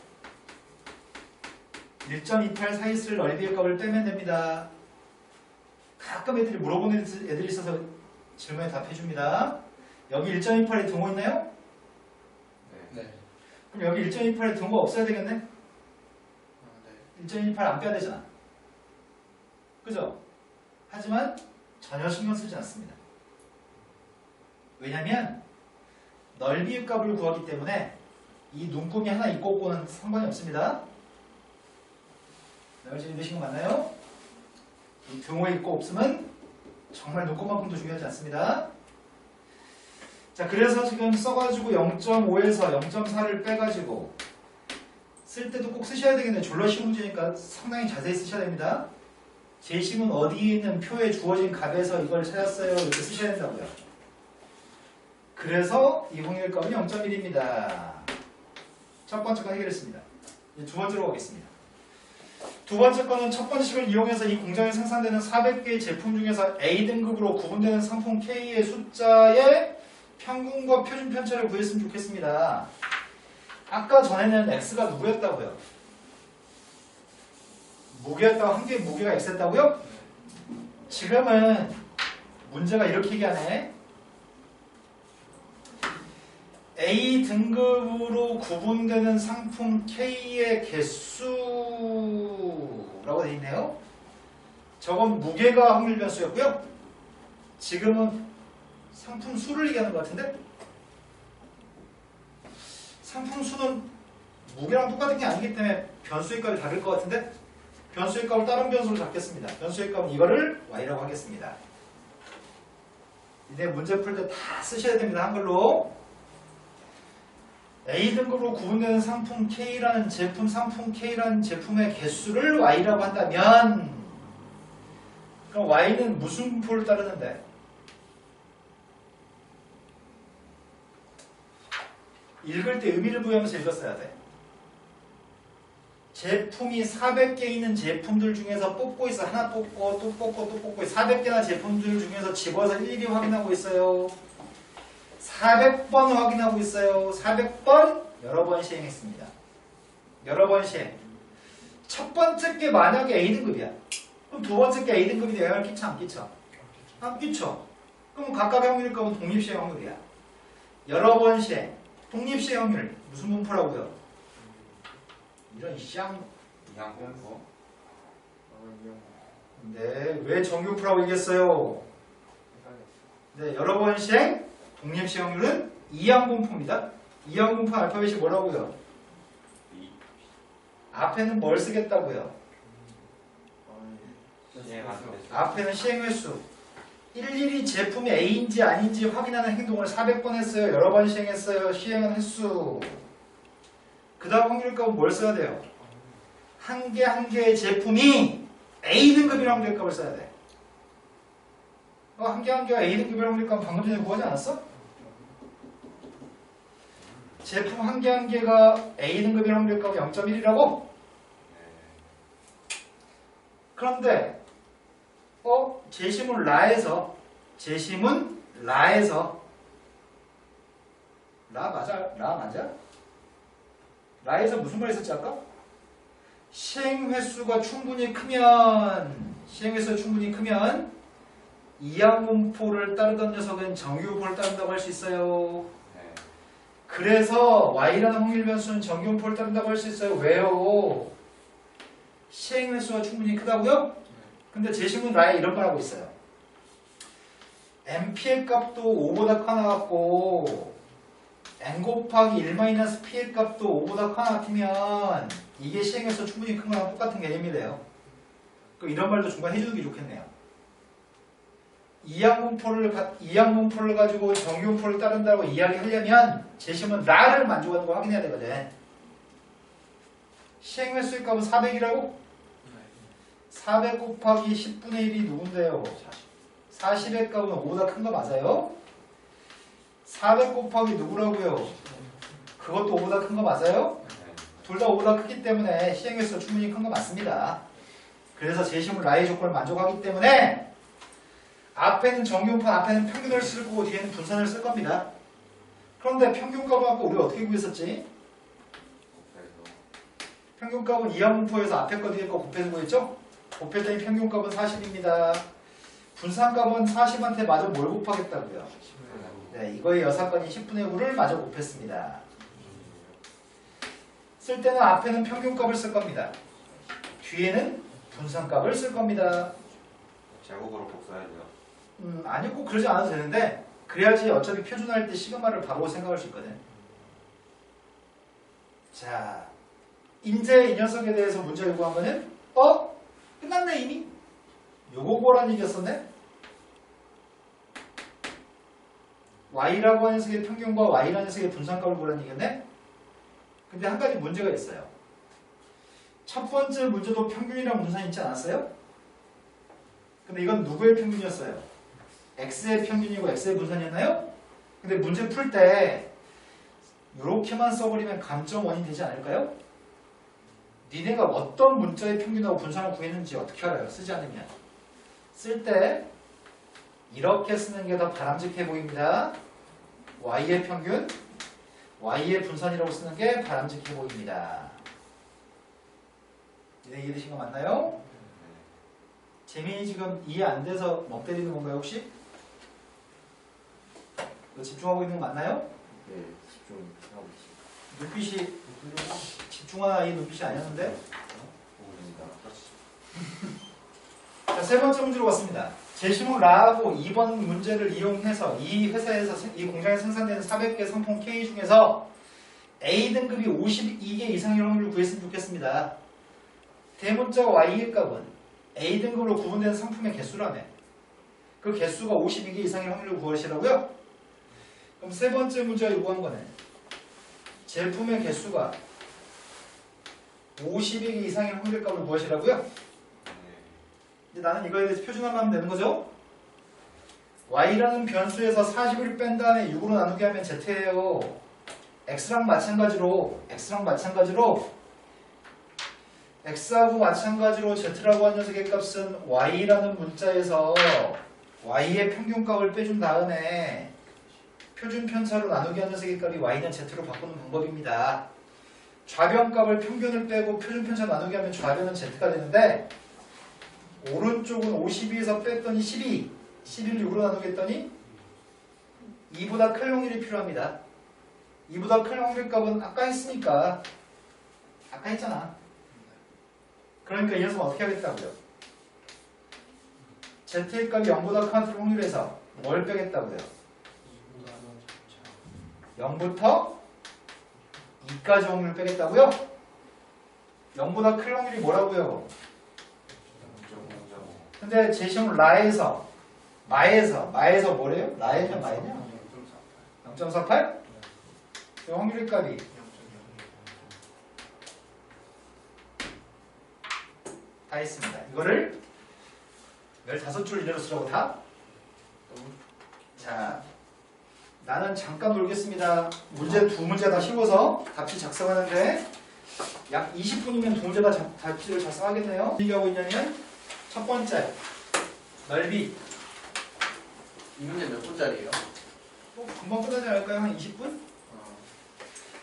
1.28 사이 있을 넓이의 값을 빼면 됩니다. 가끔 애들이 물어보는 애들이 있어서 질문에 답해줍니다. 여기 1.28에 등호 있나요? 네. 네. 그럼 여기 1.28에 등호 없어야 되겠네? 네. 1.28 안 빼야 되잖아. 그죠? 하지만 전혀 신경 쓰지 않습니다. 왜냐면 넓이의 값을 구하기 때문에 이 눈금이 하나 있고 없고는 상관이 없습니다. 여러분 읽으신 거 맞나요? 이 등호에 있고 없으면 정말 눈금만큼도 중요하지 않습니다. 자, 그래서 지금 써가지고 0.5에서 0.4를 빼가지고 쓸 때도 꼭 쓰셔야 되겠네요. 졸라 쉬운 문제니까 상당히 자세히 쓰셔야 됩니다. 제심은 어디에 있는 표에 주어진 값에서 이걸 찾았어요. 이렇게 쓰셔야 된다고요. 그래서 이 확률값은 0.1입니다. 첫 번째 건 해결했습니다. 이제 두 번째로 가겠습니다. 두 번째 거는 첫 번째 식을 이용해서 이 공장에 생산되는 400개의 제품 중에서 A등급으로 구분되는 상품 K의 숫자의 평균과 표준 편차를 구했으면 좋겠습니다. 아까 전에는 X가 누구였다고요? 무게였다고, 한 개의 무게가 X였다고요? 지금은 문제가 이렇게 얘기하네. A 등급으로 구분되는 상품 K의 개수라고 되어 있네요. 저건 무게가 확률 변수였고요. 지금은 상품 수를 얘기하는 것 같은데? 상품 수는 무게랑 똑같은 게 아니기 때문에 변수의 값이 다를 것 같은데? 변수의 값을 다른 변수로 잡겠습니다. 변수의 값은 이거를 y라고 하겠습니다. 이제 문제 풀 때 다 쓰셔야 됩니다. 한글로. A등급으로 구분되는 상품 K라는 제품, 상품 K라는 제품의 개수를 y라고 한다면 그럼 y는 무슨 분포를 따르는데? 읽을 때 의미를 부여하면서 읽었어야 돼. 제품이 400개 있는 제품들 중에서 뽑고 있어. 하나 뽑고 또 뽑고 또 뽑고 400개나 제품들 중에서 집어서 일일이 확인하고 있어요. 400번 확인하고 있어요. 400번 여러 번 시행했습니다. 여러 번 시행. 첫 번째 게 만약에 A등급이야. 그럼 두 번째 게 A등급이 영향을 끼쳐 안 끼쳐? 안 끼쳐. 그럼 각각의 확률값은 독립시행 확률이야. 여러 번 시행. 독립시행 확률 무슨 분포라고요? 이런 쌍. 이항공포. 네, 왜 정규분포라고 얘기했어요? 네, 여러 번 시행 독립시행 확률은 이항분포입니다. 이항분포 알파벳이 뭐라고요? 앞에는 뭘 쓰겠다고요? 앞에는 시행 횟수. 일일이 제품이 A인지 아닌지 확인하는 행동을 400번 했어요. 여러 번 시행했어요. 시행한 횟수. 그 다음 확률값은 뭘 써야 돼요? 한 개 한 개의 제품이 A등급이라는 확률값을 써야 돼. 한 개 한 개가 A등급이라는 확률값은 방금 전에 구하지 않았어? 제품 한 개 한 개가 A등급이라는 확률값은 0.1이라고? 그런데 제시문 라에서 라 맞아? 라에서 무슨 말 했었지 아까? 시행횟수가 충분히 크면 이항분포를 따르던 녀석은 정규분포를 따른다고 할 수 있어요. 그래서 y라는 확률 변수는 정규분포를 따른다고 할 수 있어요. 왜요? 시행횟수가 충분히 크다고요? 근데 제시문 라에 이런 말 하고 있어요. MP의 값도 5보다 커 나갔고 n 곱하기 1-p의 값도 5보다 커 나가면 이게 시행해서 충분히 큰 거랑 똑같은 개념이래요. 이런 말도 중간에 해주는 게 좋겠네요. 이항분포를 가지고 정규분포를 따른다고 이야기하려면 제시문 라를 만족하는 걸 확인해야 되거든. 시행횟수의 값은 400이라고? 400 곱하기 10분의 1이 누군데요? 40의 값은 5보다 큰 거 맞아요? 400 곱하기 누구라고요? 그것도 5보다 큰 거 맞아요? 둘 다 5보다 크기 때문에 시행횟수가 충분히 큰 거 맞습니다. 그래서 제시문 라의 조건을 만족하기 때문에 앞에는 정규분포, 앞에는 평균을 쓸 거고 뒤에는 분산을 쓸 겁니다. 그런데 평균값을 갖고 우리가 어떻게 구했었지? 평균값은 이항분포에서 앞에 거 뒤에 거 곱해서 구했죠? 곱했더니 평균값은 40입니다. 분산값은 40한테 마저 뭘 곱하겠다고요? 네, 이거의 여사건이 10분의 9를 마저 곱했습니다. 쓸 때는 앞에는 평균값을 쓸 겁니다. 뒤에는 분산값을 쓸 겁니다. 제곱으로 복사해야 돼요. 아니 꼭 그러지 않아도 되는데 그래야지 어차피 표준할 때 시그마를 바로 생각할 수 있거든. 자, 이제 이 녀석에 대해서 문제 요구하면은 끝났네 이미? 요거 보라는 얘기였었네? y라고 하는 녀석의 평균과 y라는 녀석의 분산값을 보라는 얘기였네? 근데 한 가지 문제가 있어요. 첫 번째 문제도 평균이랑 분산이 있지 않았어요? 근데 이건 누구의 평균이었어요? x의 평균이고 x의 분산이었나요? 근데 문제 풀 때 이렇게만 써버리면 감점 원이 되지 않을까요? 니네가 어떤 문자의 평균하고 분산을 구했는지 어떻게 알아요? 쓰지 않으면. 쓸 때 이렇게 쓰는 게 더 바람직해 보입니다. y의 평균, y의 분산이라고 쓰는 게 바람직해 보입니다. 니네 이해되신 거 맞나요? 재민이 지금 이해 안 돼서 멍 때리는 건가요 혹시? 이거 집중하고 있는 거 맞나요? 네, 집중하고 있습니다. 눈빛이 집중하는 아이 눈빛이 아니었는데? 자, 세 번째 문제로 왔습니다. 제시문 라하고 2번 문제를 이용해서 이 회사에서 이 공장에 생산되는 400개 상품 K 중에서 A 등급이 52개 이상의 확률을 구했으면 좋겠습니다. 대문자 Y의 값은 A 등급으로 구분되는 상품의 개수라며. 그 개수가 52개 이상의 확률을 구하시라고요? 그럼 세 번째 문제가 요구한 거는 제품의 개수가 52개 이상의 확률값을 구하시라고요? 이제 나는 이거에 대해서 표준화만 하면 되는 거죠? y라는 변수에서 40을 뺀 다음에 6으로 나누게 하면 z예요. x랑 마찬가지로 x하고 마찬가지로 z라고 하는 녀석의 값은 y라는 문자에서 y의 평균값을 빼준 다음에 표준 편차로 나누게 하는 녀석의 값이 y는 z로 바꾸는 방법입니다. 좌변값을 평균을 빼고 표준 편차 나누게 하면 좌변은 z가 되는데 오른쪽은 52에서 뺐더니 12, 11을 6으로 나누겠더니 2보다 큰 확률이 필요합니다. 2보다 큰 확률 값은 아까 했으니까 아까 했잖아. 그러니까 이 녀석은 어떻게 하겠다고요? z의 값이 0보다 큰 확률에서 뭘 빼겠다고요? 0부터 2까지 확률을 빼겠다고요? 0보다 큰 확률이 뭐라고요? 근데 제시문 라에서 마에서 뭐래요? 라에냐 마에냐? 0.48? 그 확률의 값이 다 있습니다. 이거를 15줄 이내로 쓰라고 다? 자, 나는 잠깐 놀겠습니다. 문제 두 문제 다 쉬워서 답지 작성하는데 약 20분이면 두 문제 다 답지를 작성하겠네요. 어떻게 하고 있냐면 첫 번째 넓이 이 문제 몇 분짜리예요? 금방 끝나지 않을까요? 한 20분?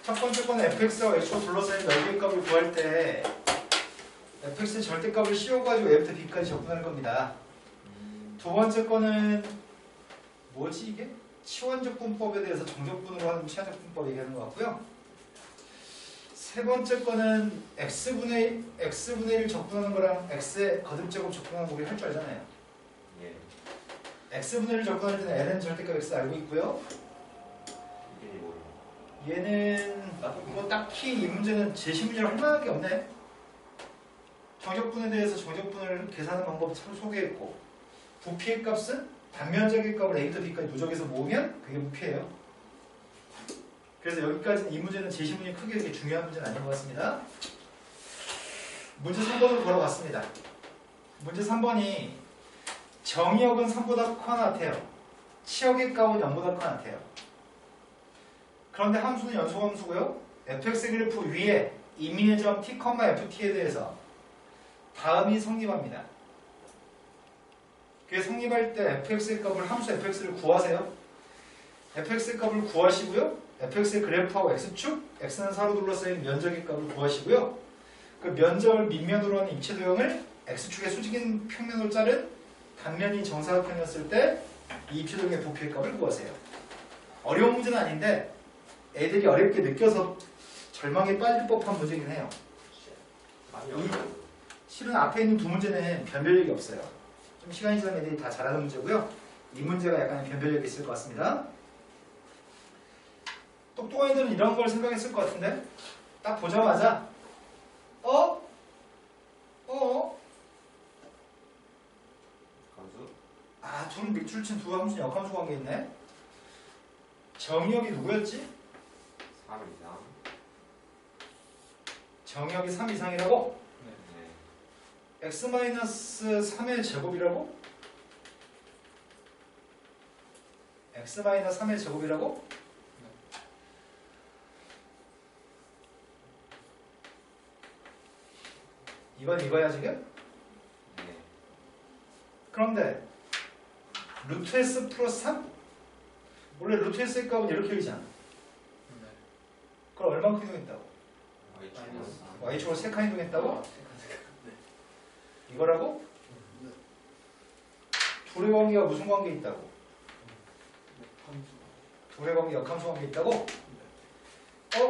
첫 번째 거는 fx와 x로 둘러싸인 넓이의 값을 구할 때 fx의 절대값을 씌워가지고 a부터 b까지 접근할 겁니다. 두 번째 거는 뭐지 이게? 치환적분법에 대해서 정적분으로 하는 치환적분법 얘기하는 것 같고요. 세 번째 거는 x분의 1 적분하는 거랑 x의 거듭제곱 적분하는 거 우리 할 줄 알잖아요. 예. x분의 1 적분할 때는 ln 절대값 x 알고 있고요. 이게 뭐예요? 얘는 뭐 딱히 이 문제는 제시 문제로 할 만한 게 없네. 정적분에 대해서 정적분을 계산하는 방법 참 소개했고 부피의 값은 단면적의 값을 a부터 b까지 누적해서 모으면 그게 부피예요. 그래서 여기까지는 이 문제는 제시문이 크게 그렇게 중요한 문제는 아닌 것 같습니다. 문제 3번으로 걸어갔습니다. 문제 3번이 정의역은 3보다 커나 같아요. 치역의 값은 0보다 커나 같아요. 그런데 함수는 연속함수고요. fx 그래프 위에 임의의 점 t, ft에 대해서 다음이 성립합니다. 그게 성립할 때 fx의 값을 함수 fx를 구하세요. fx의 값을 구하시고요. fx의 그래프하고 x축, x는 4로 둘러싸인 면적의 값을 구하시고요. 그 면적을 밑면으로 하는 입체 도형을 x축의 수직인 평면으로 자른 단면이 정사각형이었을 때 이 입체 도형의 부피의 값을 구하세요. 어려운 문제는 아닌데 애들이 어렵게 느껴서 절망에 빠질 법한 문제긴 해요. 많이 이- 어려워요. 실은 앞에 있는 두 문제는 변별력이 없어요. 좀 시간이 지나면 애들이 다 잘하는 문제고요. 이 문제가 약간 변별력이 있을 것 같습니다. 똑똑한 애들은 이런 걸 생각했을 것 같은데 딱 보자마자 감수? 둘 밑줄 친 두 함수 역함수 관계 있네. 정의역이 누구였지? 3 이상. 정의역이 3 이상이라고? 네. x-3의 제곱이라고? x-3의 제곱이라고? 이건 이거야 지금? 네. 그런데 루트 s 플러스 3? 원래 루트 s의 값은 이렇게 열리잖아. 그걸 얼만큼 이동했다고? y축으로 3칸 이동했다고? 이거라고? 둘의 관계가 무슨 관계 있다고? 둘의 관계 역함수 관계 있다고?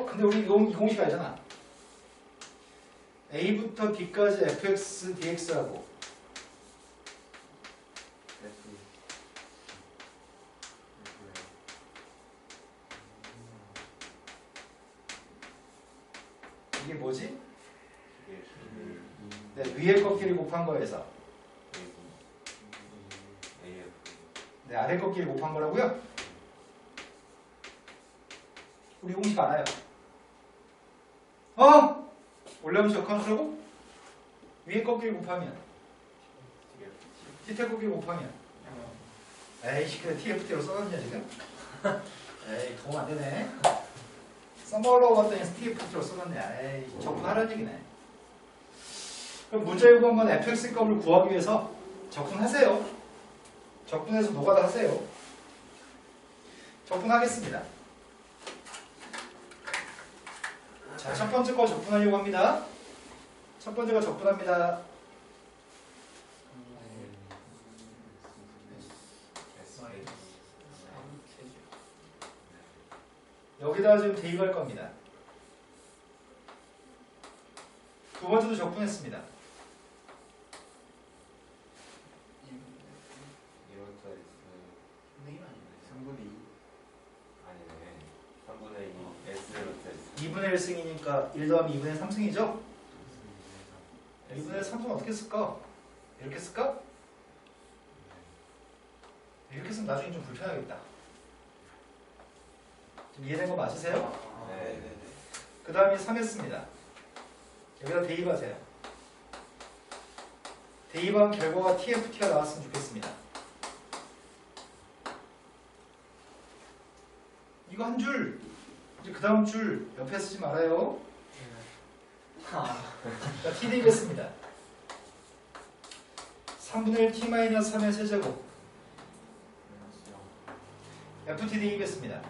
근데 우리 이 공식 알잖아. a부터 b까지 fx dx하고 이게 뭐지? 이게 네, 위에 꺾기를 곱한 거에서 AF. 네, 아래 꺾기를 곱한 거라고요? 우리 공식 알아요. 올려면서 역함수라고? 위에 꺾기를 곱하면 밑에 꺾기를 곱하면 에이씨 그래 TFT로 써놨냐 지금? 에이 도움 안 되네. 써먹으려고 봤더니 TFT로 써놨네. 에이 적분하라는 얘기네. 그럼 문제에 구한 건 fx 값을 구하기 위해서 적분하세요. 적분해서 노가다 하세요. 적분하겠습니다. 자, 첫 번째 거 적분하려고 합니다. 첫 번째가 적분합니다. 여기다가 지금 대입할 겁니다. 두 번째도 적분했습니다. 2부터 S. 3분의 2. 아니네. 3분의 2 S부터 S. 2분의 1승이니까 1 더하면 2분의 3승이죠? 2분의 3승 어떻게 쓸까? 이렇게 쓸까? 이렇게 쓰면 나중에 좀 불편하겠다. 좀 이해된 거 맞으세요? 네. 그 다음에 3 했습니다. 여기다 대입하세요. 대입한 결과가 TFT가 나왔으면 좋겠습니다. 이거 한 줄, 이제 그 다음 줄 옆에 쓰지 말아요. 자, T 대입했습니다. 3분의 1 T-3의 세제곱 FT 대입했습니다.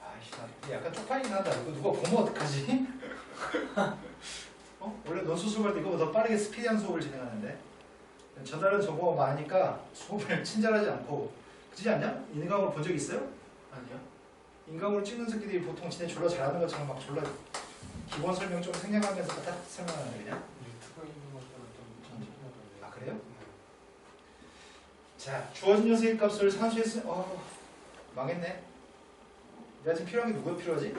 아이씨, 나 약간 쪽팔리긴 하다. 이거 누가 보면 어떡하지? 원래 논술 수업할 때 이거보다 더 빠르게 스피디한 수업을 진행하는데 전날은 정보가 많으니까 수업을 친절하지 않고 그러지 않냐? 인강으로 본 적 있어요? 아니요? 인강으로 찍는 새끼들이 보통 진짜 졸라 잘하는 것처럼 막 졸라 기본 설명 좀 생략하면서 딱 설명하는데 그냥. 유튜브에 있는 것처럼 좀 천천히 하던데. 아 그래요? 자, 주어진 녀석의 값을 산수에 쓰... 망했네. 내가 지금 필요한 게 누구가 필요하지?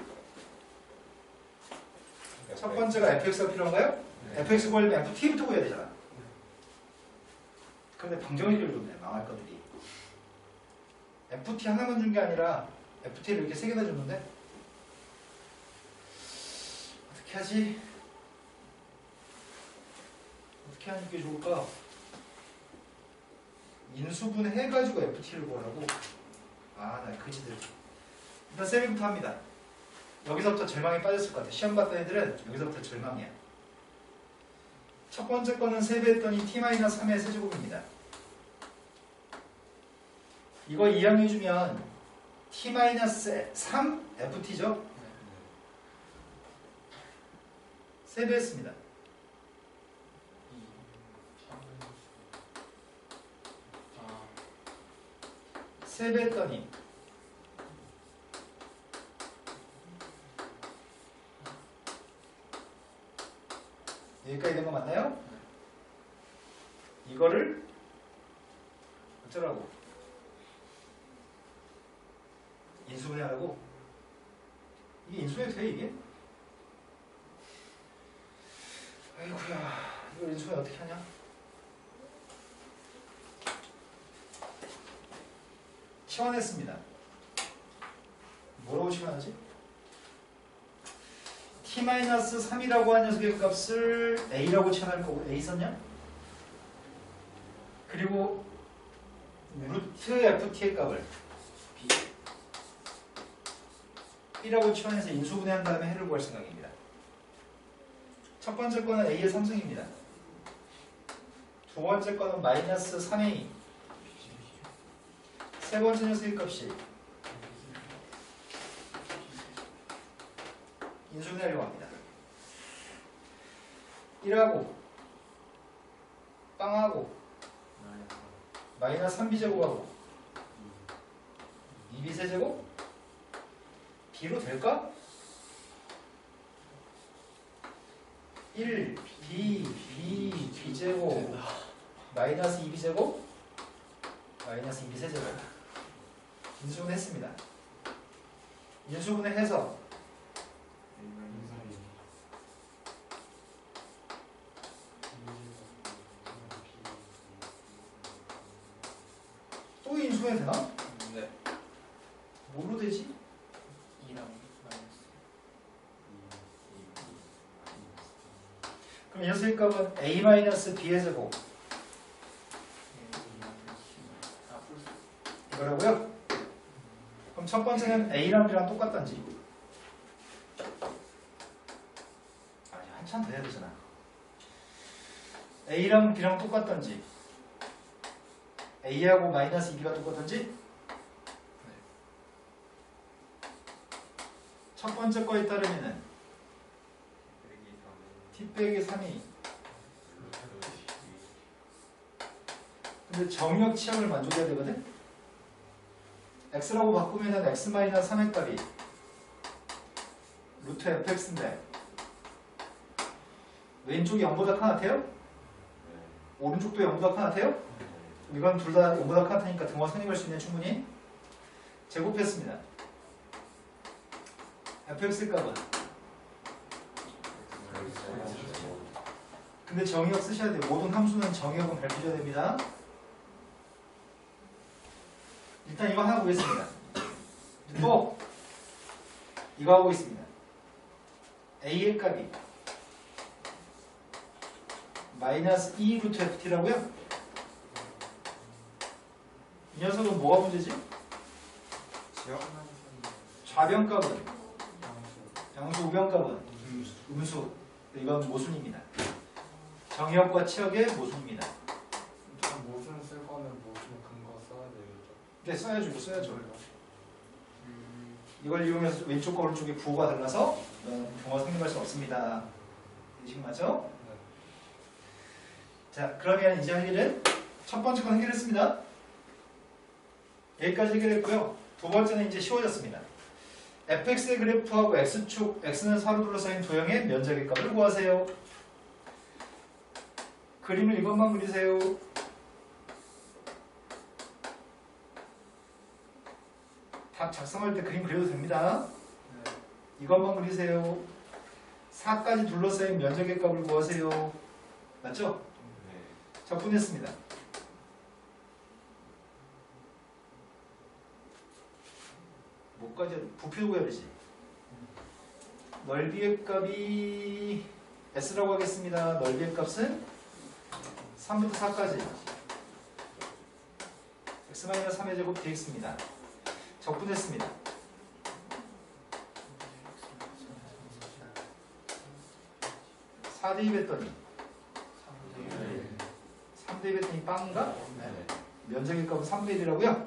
첫 번째가 fx가 필요한가요? 네. fx 구하려면 ft부터 구해야 되잖아. 근데 방정식을 줬네, 망할 것들이. ft 하나만 준 게 아니라 ft를 이렇게 세 개나 줬는데 어떻게 하지? 어떻게 하는 게 좋을까? 인수분 해가지고 ft를 구하라고? 나 그지들. 일단 쌤이부터 합니다. 여기서부터 절망에 빠졌을 것 같아. 시험 봤던 애들은 여기서부터 절망이야. 첫 번째 거는 세배했더니 t-3의 세제곱입니다. 이거 이항해주면 t-3ft죠? 세배했습니다. 세배했더니 여기까지 된 거 맞나요? 이거를 어쩌라고? 인수분해하라고? 이게 인수분해 돼 이게? 아이고야, 이거 인수분해 어떻게 하냐? 치환했습니다. 뭐라고 치환하지? t-3이라고 한 녀석의 값을 a라고 치환할 거고, a 썼냐? 그리고 루트 ft의 값을 b라고 치환해서 인수분해한 다음에 해를 구할 생각입니다. 첫 번째 거는 a의 3승입니다. 두 번째 거는 마이너스 3a. 세 번째 녀석의 값이 인수분해하려고 합니다. 1하고 빵하고 마이너스 3b제곱하고 2b 세제곱 b로 될까? 1 b b제곱 마이너스 2b제곱 마이너스 2b 세제곱 인수분해 했습니다. 인수분해 해서 또 인수분해 되나? 네. 뭘로 되지? 2랑 마이너스. 그럼 이 녀석의 값은 a-b의 제곱 이거라고요? 그럼 첫 번째는 a랑 b랑 똑같단지. 아니 한참 더 해야 되잖아. a랑 b랑 똑같단지. a하고 마이너스 2b가 똑같단지. 첫 번째 거에 따르면은 t 빼기 3이. 근데 정역 치역을 만족해야 되거든. x라고 바꾸면은 x-3의 값이 루트 fx인데 왼쪽이 0보다 큰 같아요? 오른쪽도 0보다 큰 같아요? 이건 둘 다 0보다 큰 같으니까 등호 성립할 수 있는 충분히 제곱했습니다. fx 값은 근데 정의역 쓰셔야 돼요. 모든 함수는 정의역은 발표해야 됩니다. 일단 이거 하나 보겠습니다. 또 이거 하고 있습니다. a의 값이 마이너스 2 루트 ft라고요? 이 녀석은 뭐가 문제지? 좌변값은 양수 우변값은 음수. 이건 모순입니다. 정역과 치역의 모순입니다. 모순 쓸 거면 모순 근거 써야 되겠죠. 네, 써야죠. 이걸 이용해서 왼쪽과 오른쪽의 부호가 달라서 동화 성립할 수 없습니다. 이식 맞죠? 네. 자, 그러면 이제 할 일은 첫 번째 건 해결했습니다. 여기까지 해결했고요. 두 번째는 이제 쉬워졌습니다. fx의 그래프하고 x축, x는 사로 둘러싸인 도형의 면적의 값을 구하세요. 그림을 이것만 그리세요. 답 작성할 때 그림 그려도 됩니다. 이것만 그리세요. 4까지 둘러싸인 면적의 값을 구하세요. 맞죠? 적분했습니다. 뭐까지 부피도 구해야지. 넓이의 값이 s라고 하겠습니다. 넓이의 값은 3부터 4까지 x-3의 제곱 dx입니다. 적분했습니다. 4대2 했더니 3대2 했더니 빵인가? 면적의 값은 3대 1이라고요?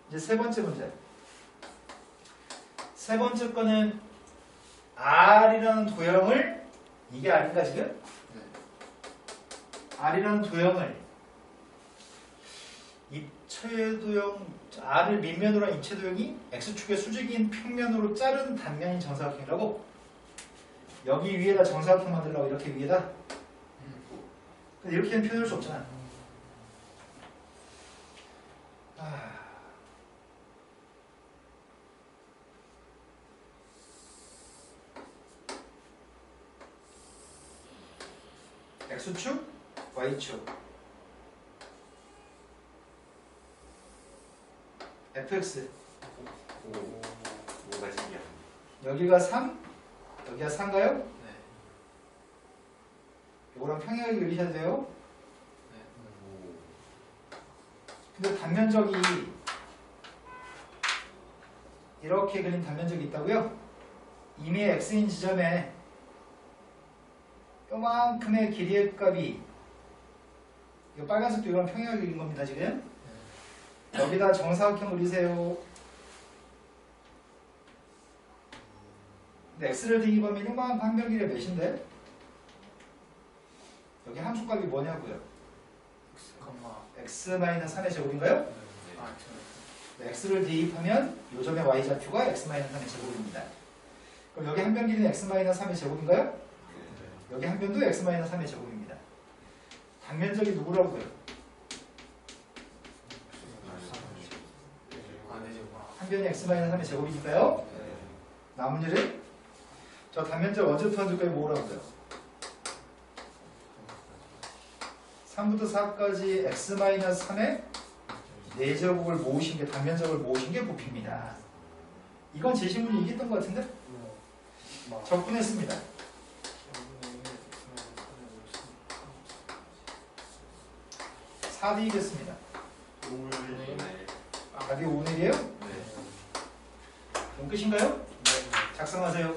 이제 세 번째 문제. 세 번째 거는 R이라는 도형을 이게 R인가 지금? 네. R이라는 도형을 입체 도형 R을 밑면으로 한 입체 도형이 X축의 수직인 평면으로 자른 단면인 정사각형이라고. 여기 위에다 정사각형 만들려고 이렇게 위에다. 근데 이렇게는 표현할 수 없잖아. X축, Y축, fx. 뭐가 신기한. 여기가 3, 여기가 4인가요? 네. 이거랑 평행하게 그리셔야 돼요. 오. 근데 단면적이 이렇게 그린 단면적이 있다고요? 이미 x인 지점에 요만큼의 길이의 값이 이 빨간색도 이거랑 평행하게 그린 겁니다 지금. 여기다 정사각형 그리세요. 근데 x를 대입하면 요만한 판별 길이 몇인데? 여기 함수값이 뭐냐고요? x-3의 제곱인가요? 네. 아, x를 대입하면 요점의 y좌표가 x-3의 제곱입니다. 그럼 여기 한 변 길이는 x-3의 제곱인가요? 네. 여기 한 변도 x-3의 제곱입니다. 단면적이 누구라고요? 아, 네, 한 변이 x-3의 제곱이니까요. 네. 남은 일은 저 단면적 언제부터 언제까지 모으라고요? 3부터 4까지 x-3의 4제곱을 모으신 게 단면적을 모으신 게 부피입니다. 이건 제시문이 이겼던 것 같은데? 적분했습니다. 4D이겠습니다. 네. 답이 5일이에요? 네. 그럼 끝인가요? 작성하세요.